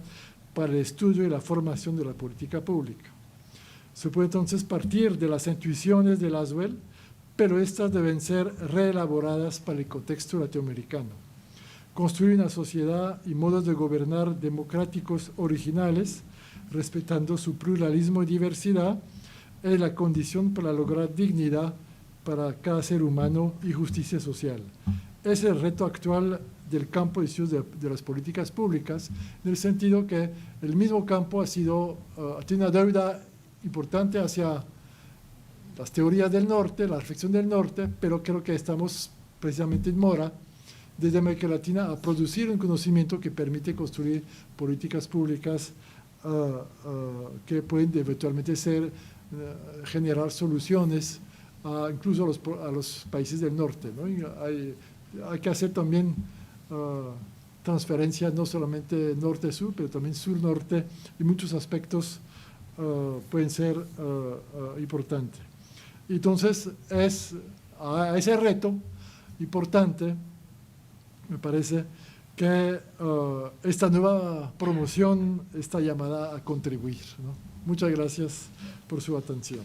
para el estudio y la formación de la política pública. Se puede entonces partir de las intuiciones de Laswell, pero estas deben ser reelaboradas para el contexto latinoamericano. Construir una sociedad y modos de gobernar democráticos originales, respetando su pluralismo y diversidad, es la condición para lograr dignidad para cada ser humano y justicia social. Es el reto actual del campo de estudios de las políticas públicas, en el sentido que el mismo campo tiene una deuda importante hacia las teorías del norte, la reflexión del norte, pero creo que estamos precisamente en mora, desde América Latina, a producir un conocimiento que permite construir políticas públicas que pueden eventualmente generar soluciones incluso a los países del norte, ¿no? Hay que hacer también transferencias no solamente norte-sur, pero también sur-norte, y muchos aspectos pueden ser importantes. Entonces, a ese reto importante, me parece que esta nueva promoción está llamada a contribuir, ¿no? Muchas gracias por su atención.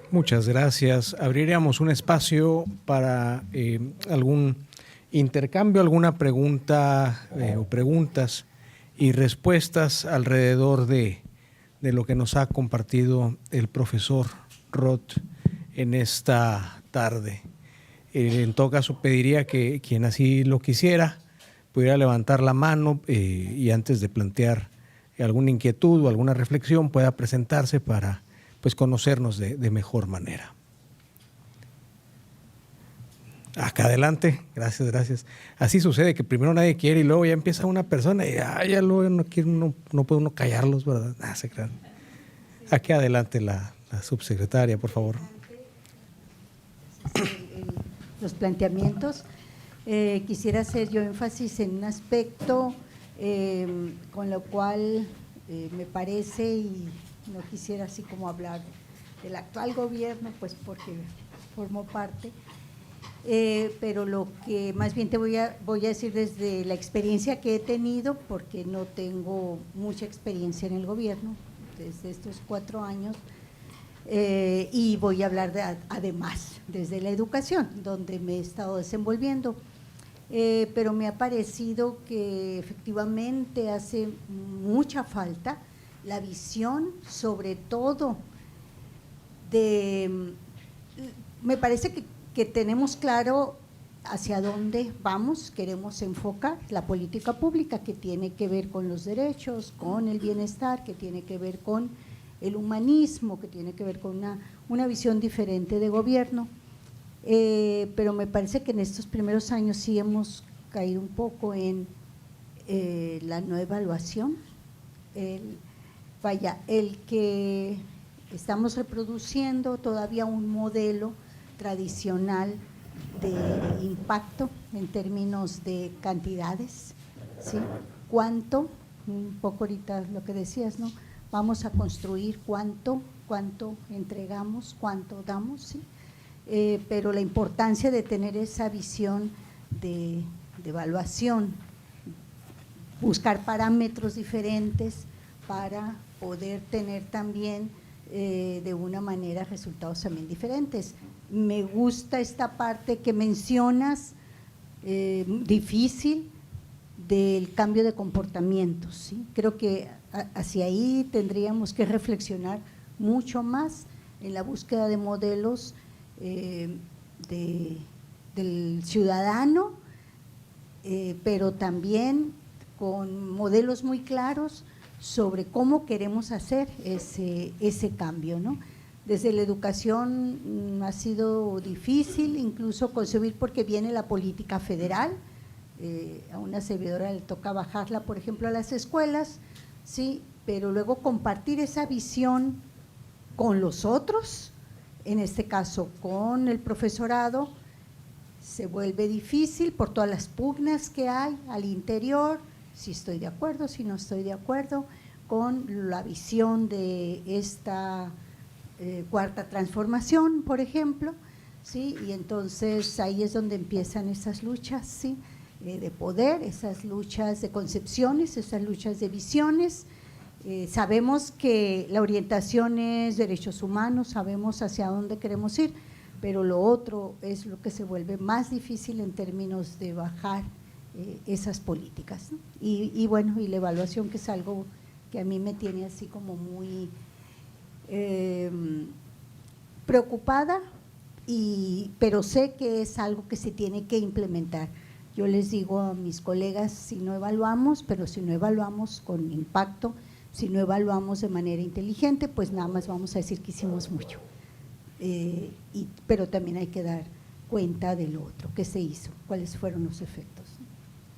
Muchas gracias. Abriríamos un espacio para algún intercambio, alguna pregunta o preguntas y respuestas alrededor de lo que nos ha compartido el profesor Roth en esta tarde. En todo caso, pediría que quien así lo quisiera pudiera levantar la mano y antes de plantear alguna inquietud o alguna reflexión pueda presentarse para pues conocernos de mejor manera. Acá adelante, gracias, gracias. Así sucede que primero nadie quiere y luego ya empieza una persona y ya luego no puede uno callarlos, ¿verdad? Se crean. Aquí adelante la subsecretaria, por favor. Los planteamientos. Quisiera hacer yo énfasis en un aspecto con lo cual me parece, y no quisiera así como hablar del actual gobierno, pues porque formo parte, pero lo que más bien te voy a decir desde la experiencia que he tenido, porque no tengo mucha experiencia en el gobierno desde estos 4 años, y voy a hablar además desde la educación, donde me he estado desenvolviendo. Pero me ha parecido que efectivamente hace mucha falta la visión, sobre todo me parece que tenemos claro hacia dónde vamos, queremos enfocar la política pública, que tiene que ver con los derechos, con el bienestar, que tiene que ver con el humanismo, que tiene que ver con una visión diferente de gobierno. Pero me parece que en estos primeros años sí hemos caído un poco en la no evaluación, el que estamos reproduciendo todavía un modelo tradicional de impacto en términos de cantidades, ¿sí? ¿Cuánto? Un poco ahorita lo que decías, ¿no? Vamos a construir cuánto entregamos, cuánto damos, ¿sí? Pero la importancia de tener esa visión de evaluación, buscar parámetros diferentes para poder tener también de una manera resultados también diferentes. Me gusta esta parte que mencionas, difícil, del cambio de comportamientos, ¿sí? Creo que hacia ahí tendríamos que reflexionar mucho más en la búsqueda de modelos del ciudadano, pero también con modelos muy claros sobre cómo queremos hacer ese cambio, ¿no? Desde la educación ha sido difícil incluso concebir, porque viene la política federal, a una servidora le toca bajarla, por ejemplo, a las escuelas, sí, pero luego compartir esa visión con los otros, en este caso con el profesorado, se vuelve difícil por todas las pugnas que hay al interior, si estoy de acuerdo, si no estoy de acuerdo con la visión de esta cuarta transformación, por ejemplo, ¿sí? Y entonces ahí es donde empiezan esas luchas, ¿sí? De poder, esas luchas de concepciones, esas luchas de visiones. Sabemos que la orientación es derechos humanos, sabemos hacia dónde queremos ir, pero lo otro es lo que se vuelve más difícil en términos de bajar esas políticas, ¿no? Y bueno, y la evaluación, que es algo que a mí me tiene así como muy preocupada, pero sé que es algo que se tiene que implementar. Yo les digo a mis colegas, si no evaluamos, pero si no evaluamos con impacto, si no evaluamos de manera inteligente, pues nada más vamos a decir que hicimos mucho. Pero también hay que dar cuenta de lo otro, qué se hizo, cuáles fueron los efectos.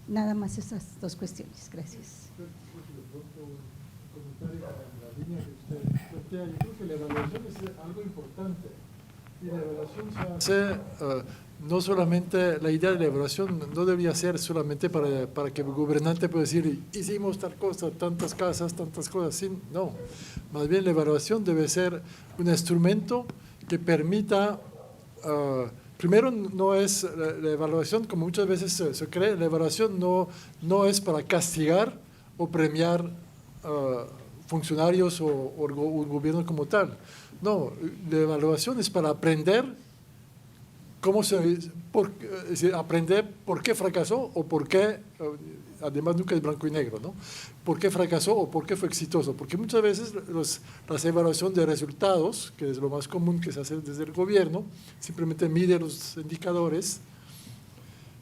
Nada más esas dos cuestiones. Gracias. Yo creo que la evaluación es algo importante, y la evaluación se hace, no solamente, la idea de la evaluación no debería ser solamente para que el gobernante pueda decir hicimos tal cosa, tantas casas, tantas cosas, sí, no, más bien la evaluación debe ser un instrumento que permita, primero no es la evaluación, como muchas veces se cree, la evaluación no es para castigar o premiar funcionarios o gobierno como tal. No, la evaluación es para aprender aprender por qué fracasó o por qué, además nunca es blanco y negro, ¿no? ¿Por qué fracasó o por qué fue exitoso? Porque muchas veces las evaluaciones de resultados, que es lo más común que se hace desde el gobierno, simplemente mide los indicadores,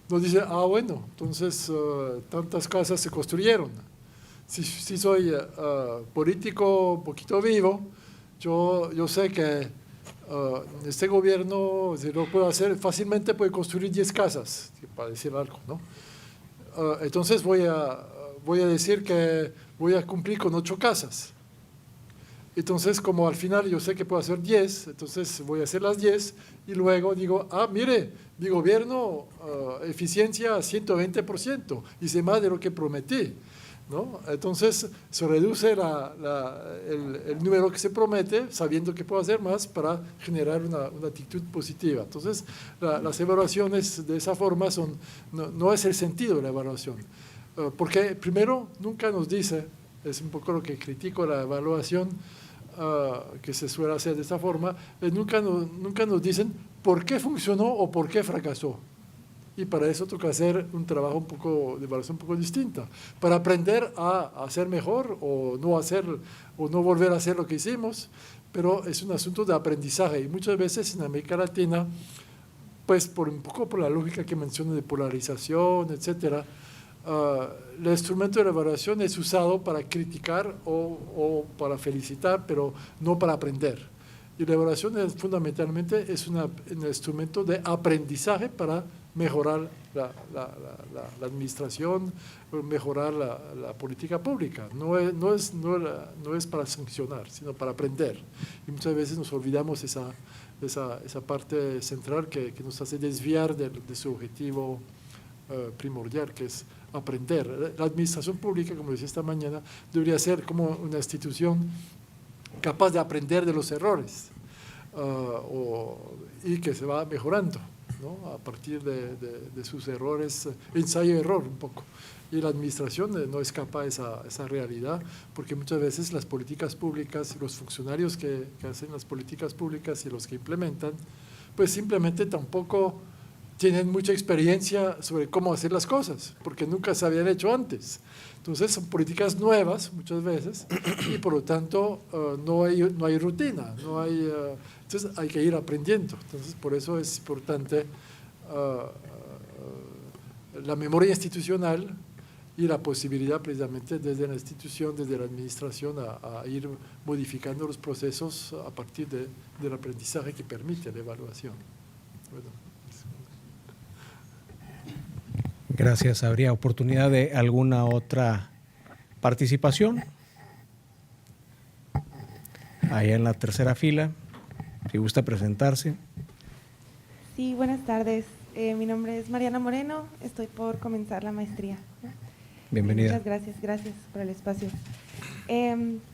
nos dice, bueno, entonces tantas casas se construyeron. Si soy político un poquito vivo, yo sé que este gobierno, si lo puede hacer, fácilmente puede construir 10 casas, para decir algo, ¿no? Entonces voy a decir que voy a cumplir con 8 casas. Entonces, como al final yo sé que puedo hacer 10, entonces voy a hacer las 10 y luego digo, mire, mi gobierno, eficiencia 120%, hice más de lo que prometí, ¿no? Entonces se reduce el número que se promete, sabiendo que puedo hacer más para generar una actitud positiva. Entonces las evaluaciones de esa forma no es el sentido de la evaluación, porque primero nunca nos dice, es un poco lo que critico la evaluación, que se suele hacer de esta forma, nunca nos dicen por qué funcionó o por qué fracasó. Y para eso toca hacer un trabajo de evaluación un poco distinta, para aprender a hacer mejor o no volver a hacer lo que hicimos, pero es un asunto de aprendizaje. Y muchas veces en América Latina, pues un poco por la lógica que menciono de polarización, etcétera, el instrumento de la evaluación es usado para criticar o para felicitar, pero no para aprender. Y la evaluación fundamentalmente es un instrumento de aprendizaje para mejorar la administración, mejorar la política pública. No es para sancionar, sino para aprender. Y muchas veces nos olvidamos esa parte central que nos hace desviar de su objetivo primordial, que es aprender. La administración pública, como decía esta mañana, debería ser como una institución capaz de aprender de los errores y que se va mejorando, ¿no? A partir de sus errores, ensayo-error un poco. Y la administración no escapa a esa realidad, porque muchas veces las políticas públicas, los funcionarios que hacen las políticas públicas y los que implementan, pues simplemente tampoco tienen mucha experiencia sobre cómo hacer las cosas, porque nunca se habían hecho antes. Entonces son políticas nuevas muchas veces y por lo tanto no hay rutina, entonces hay que ir aprendiendo. Entonces por eso es importante la memoria institucional y la posibilidad precisamente desde la institución, desde la administración a ir modificando los procesos a partir del aprendizaje que permite la evaluación. Bueno. Gracias. ¿Habría oportunidad de alguna otra participación? Allá en la tercera fila, si gusta presentarse. Sí, buenas tardes. Mi nombre es Mariana Moreno, estoy por comenzar la maestría. Bienvenida. Muchas gracias por el espacio.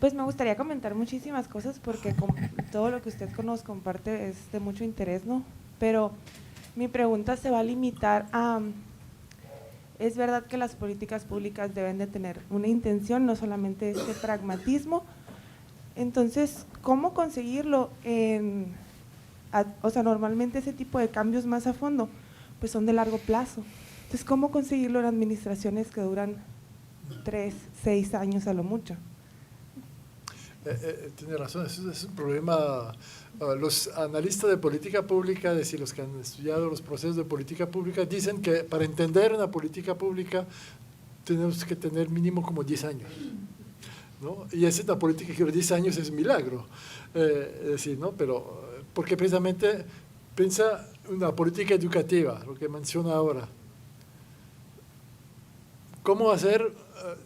Pues me gustaría comentar muchísimas cosas porque todo lo que usted nos comparte es de mucho interés, ¿no? Pero mi pregunta se va a limitar a… Es verdad que las políticas públicas deben de tener una intención, no solamente este pragmatismo. Entonces, ¿cómo conseguirlo? O sea, normalmente ese tipo de cambios más a fondo, pues son de largo plazo. Entonces, ¿cómo conseguirlo en administraciones que duran 3, 6 años a lo mucho? Tiene razón, eso es un problema. Los analistas de política pública, es decir, los que han estudiado los procesos de política pública, dicen que para entender una política pública tenemos que tener mínimo como 10 años, ¿no? Y esa es una política que los 10 años es un milagro, es decir, ¿no? Pero porque precisamente piensa una política educativa, lo que menciona ahora. ¿Cómo hacer?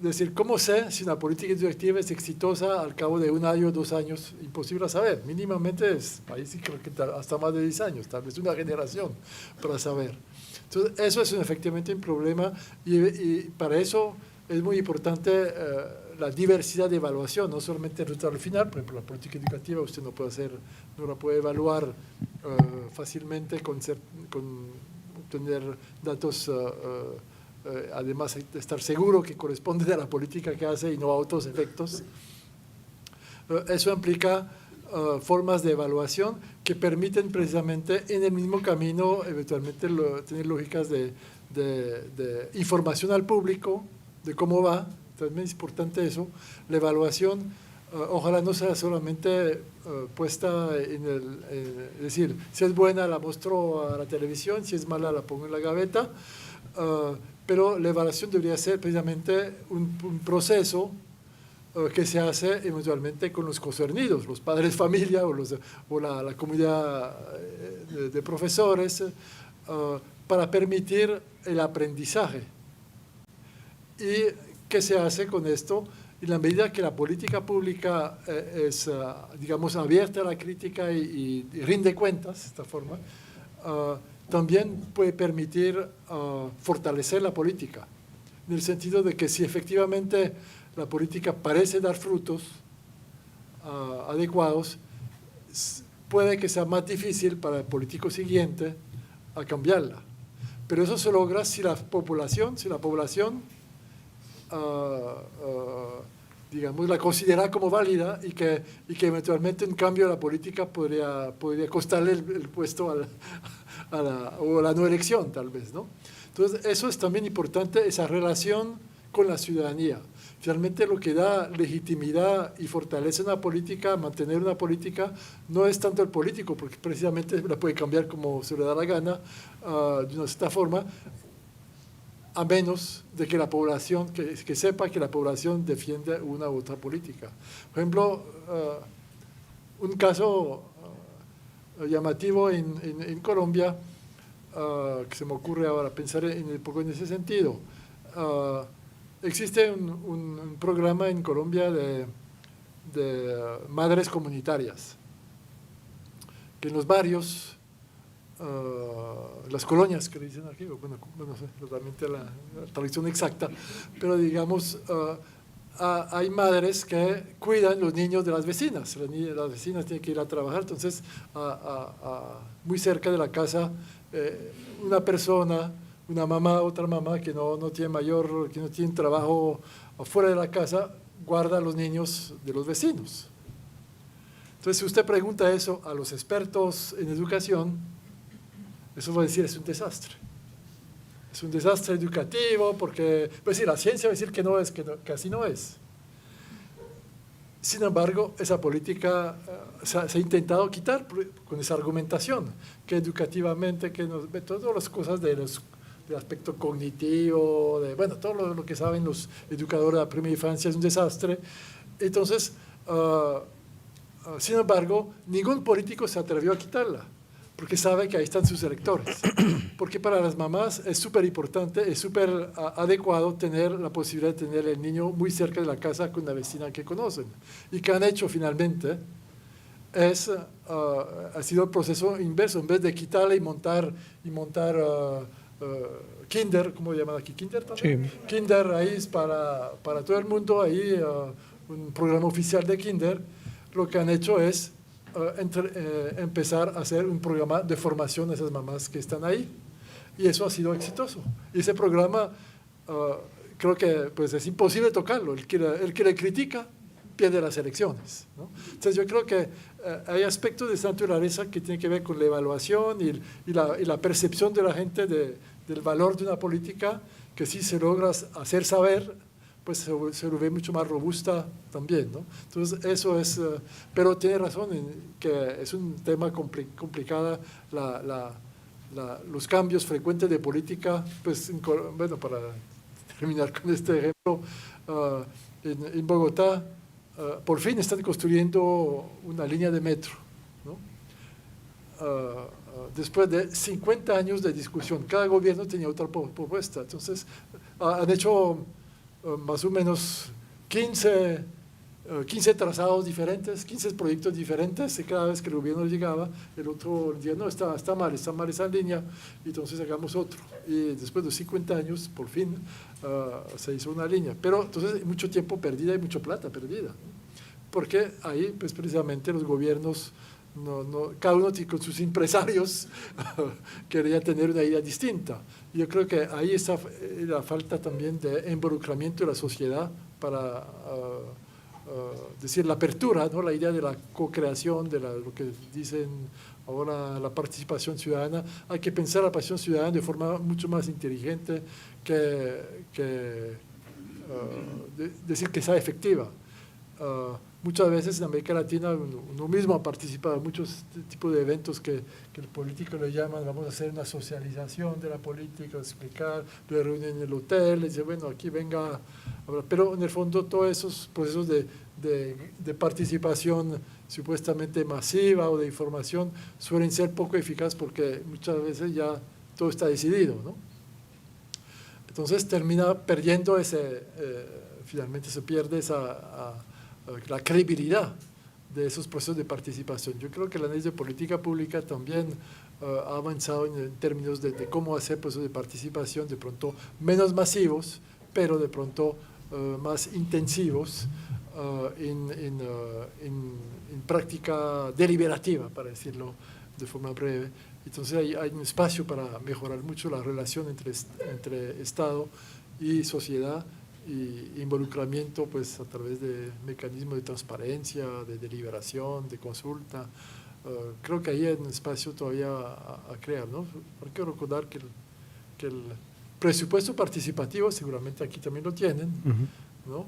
Decir, ¿cómo sé si una política educativa es exitosa al cabo de 1 año, 2 años? Imposible saber. Mínimamente ahí sí creo que hasta más de 10 años, tal vez una generación para saber. Entonces, eso es efectivamente un problema y para eso es muy importante la diversidad de evaluación, no solamente el resultado final. Por ejemplo, la política educativa usted no la puede evaluar fácilmente con obtener datos, además de estar seguro que corresponden a la política que hace y no a otros efectos. Eso implica formas de evaluación que permiten precisamente en el mismo camino eventualmente tener lógicas de información al público de cómo va. También es importante eso. La evaluación ojalá no sea solamente puesta es decir, si es buena la muestro a la televisión, si es mala la pongo en la gaveta, pero la evaluación debería ser precisamente un proceso que se hace eventualmente con los concernidos, los padres de familia o la comunidad de profesores, para permitir el aprendizaje. ¿Y qué se hace con esto? En la medida que la política pública es, digamos, abierta a la crítica y rinde cuentas de esta forma, también puede permitir fortalecer la política, en el sentido de que si efectivamente la política parece dar frutos adecuados, puede que sea más difícil para el político siguiente a cambiarla. Pero eso se logra si la población digamos, la considera como válida y que eventualmente un cambio de la política podría costarle el puesto o la no elección, tal vez, ¿no? Entonces, eso es también importante, esa relación con la ciudadanía. Finalmente, lo que da legitimidad y fortalece una política, mantener una política, no es tanto el político, porque precisamente la puede cambiar como se le da la gana, de una cierta forma, a menos de que la población, que sepa que la población defiende una u otra política. Por ejemplo, un caso llamativo en Colombia, que se me ocurre ahora pensar un poco en ese sentido. Existe un programa en Colombia de madres comunitarias, que en los barrios, las colonias que le dicen aquí, bueno, no sé realmente la traducción exacta, pero digamos, hay madres que cuidan los niños de las vecinas. Las vecinas tienen que ir a trabajar, entonces muy cerca de la casa una persona, una mamá, otra mamá que no tiene trabajo afuera de la casa, guarda a los niños de los vecinos. Entonces, si usted pregunta eso a los expertos en educación, eso va a decir es un desastre. Es un desastre educativo porque, pues sí, la ciencia va a decir que no es, que así no es. Sin embargo, esa política se ha intentado quitar con esa argumentación, que educativamente, todas las cosas del aspecto cognitivo, bueno, todo lo que saben los educadores de la primera infancia es un desastre. Entonces, sin embargo, ningún político se atrevió a quitarla, porque sabe que ahí están sus electores. Porque para las mamás es súper importante, es súper adecuado tener la posibilidad de tener el niño muy cerca de la casa con una vecina que conocen. Y que han hecho finalmente ha sido el proceso inverso. En vez de quitarla y montar kinder, ¿cómo llaman aquí? ¿Kinder también? Sí. Kinder ahí es para todo el mundo, ahí un programa oficial de kinder. Lo que han hecho es empezar a hacer un programa de formación de esas mamás que están ahí. Y eso ha sido exitoso. Y ese programa creo que pues, es imposible tocarlo. El que le critica pierde las elecciones, ¿no? Entonces yo creo que hay aspectos de esta naturaleza que tienen que ver con la evaluación y la percepción de la gente del valor de una política, que si se logra hacer saber, pues se lo ve mucho más robusta también, ¿no? Entonces eso es, pero tiene razón en que es un tema complicado, los cambios frecuentes de política, pues bueno, para terminar con este ejemplo, en Bogotá, por fin están construyendo una línea de metro, ¿no? Después de 50 años de discusión, cada gobierno tenía otra propuesta. Entonces, han hecho más o menos 15 15 trazados diferentes, 15 proyectos diferentes, y cada vez que el gobierno llegaba, el otro decía, no, está mal esa línea, y entonces hagamos otro. Y después de 50 años, por fin, se hizo una línea. Pero entonces mucho tiempo perdido y mucha plata perdida, ¿no? Porque ahí, pues precisamente los gobiernos, cada uno con sus empresarios quería tener una idea distinta. Yo creo que ahí está la falta también de involucramiento de la sociedad para decir la apertura, ¿no? La idea de la co-creación, de lo que dicen ahora la participación ciudadana. Hay que pensar la participación ciudadana de forma mucho más inteligente decir que sea efectiva. Muchas veces en América Latina uno mismo ha participado en muchos tipos de eventos que el político le llaman, vamos a hacer una socialización de la política, explicar, lo reúnen en el hotel, le dicen, bueno, aquí venga, pero en el fondo todos esos procesos de participación supuestamente masiva o de información suelen ser poco eficaces porque muchas veces ya todo está decidido, ¿no? Entonces termina perdiendo finalmente se pierde la credibilidad de esos procesos de participación. Yo creo que el análisis de política pública también ha avanzado en términos de cómo hacer procesos de participación de pronto menos masivos, pero de pronto más intensivos en práctica deliberativa, para decirlo de forma breve. Entonces hay un espacio para mejorar mucho la relación entre Estado y sociedad, y involucramiento pues a través de mecanismos de transparencia, de deliberación, de consulta. Creo que ahí hay un espacio todavía a crear, ¿no? Hay que recordar que el presupuesto participativo seguramente aquí también lo tienen, ¿no?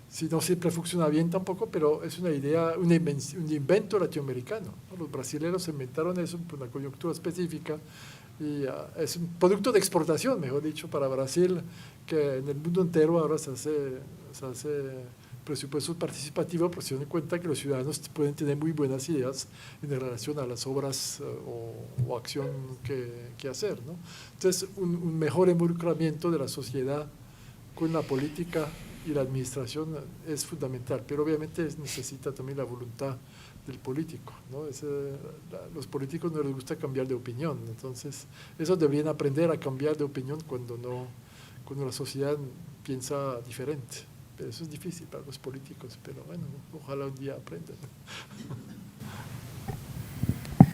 Si no siempre funciona bien tampoco, pero es una idea, un invento latinoamericano, ¿no? Los brasileños inventaron eso por una coyuntura específica y es un producto de exportación, mejor dicho, para Brasil, que en el mundo entero ahora se hace presupuestos participativos, porque se dan cuenta que los ciudadanos pueden tener muy buenas ideas en relación a las obras o acción que hacer, ¿no? Entonces, un mejor involucramiento de la sociedad con la política y la administración es fundamental, pero obviamente necesita también la voluntad del político, ¿no? Los políticos no les gusta cambiar de opinión, entonces esos deberían aprender a cambiar de opinión cuando la sociedad piensa diferente, pero eso es difícil para los políticos, pero bueno, ojalá un día aprendan.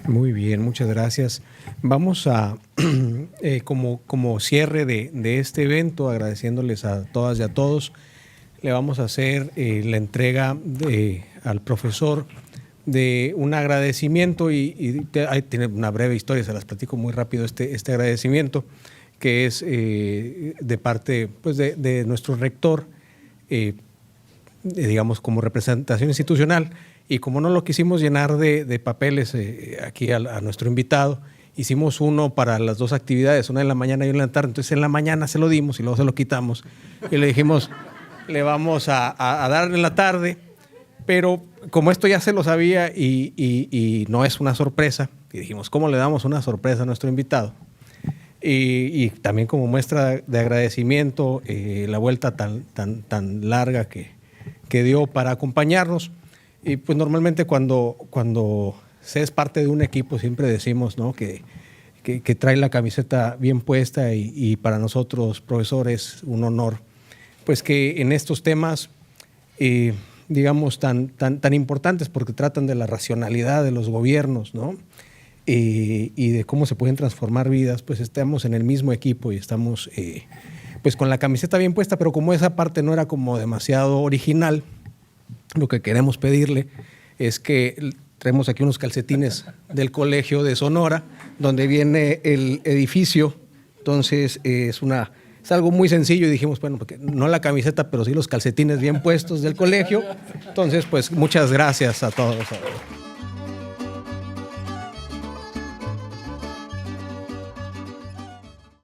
Muy bien, muchas gracias. Vamos a, como cierre de este evento, agradeciéndoles a todas y a todos, le vamos a hacer la entrega al profesor de un agradecimiento y ahí tiene una breve historia, se las platico muy rápido este agradecimiento, que es de parte pues, de nuestro rector, digamos como representación institucional, y como no lo quisimos llenar de papeles aquí a nuestro invitado, hicimos uno para las dos actividades, una en la mañana y una en la tarde. Entonces en la mañana se lo dimos y luego se lo quitamos y le dijimos, le vamos a dar en la tarde, pero como esto ya se lo sabía y no es una sorpresa, y dijimos, ¿cómo le damos una sorpresa a nuestro invitado? Y también como muestra de agradecimiento, la vuelta tan larga que dio para acompañarnos. Y pues normalmente cuando se es parte de un equipo siempre decimos, ¿no? que trae la camiseta bien puesta y para nosotros, profesores, un honor, pues que en estos temas, digamos, tan importantes porque tratan de la racionalidad de los gobiernos, ¿no? Y de cómo se pueden transformar vidas, pues estamos en el mismo equipo y estamos pues con la camiseta bien puesta, pero como esa parte no era como demasiado original, lo que queremos pedirle es que traemos aquí unos calcetines del Colegio de Sonora, donde viene el edificio. Entonces es algo muy sencillo y dijimos, bueno, porque no la camiseta, pero sí los calcetines bien puestos del colegio. Entonces, pues muchas gracias a todos.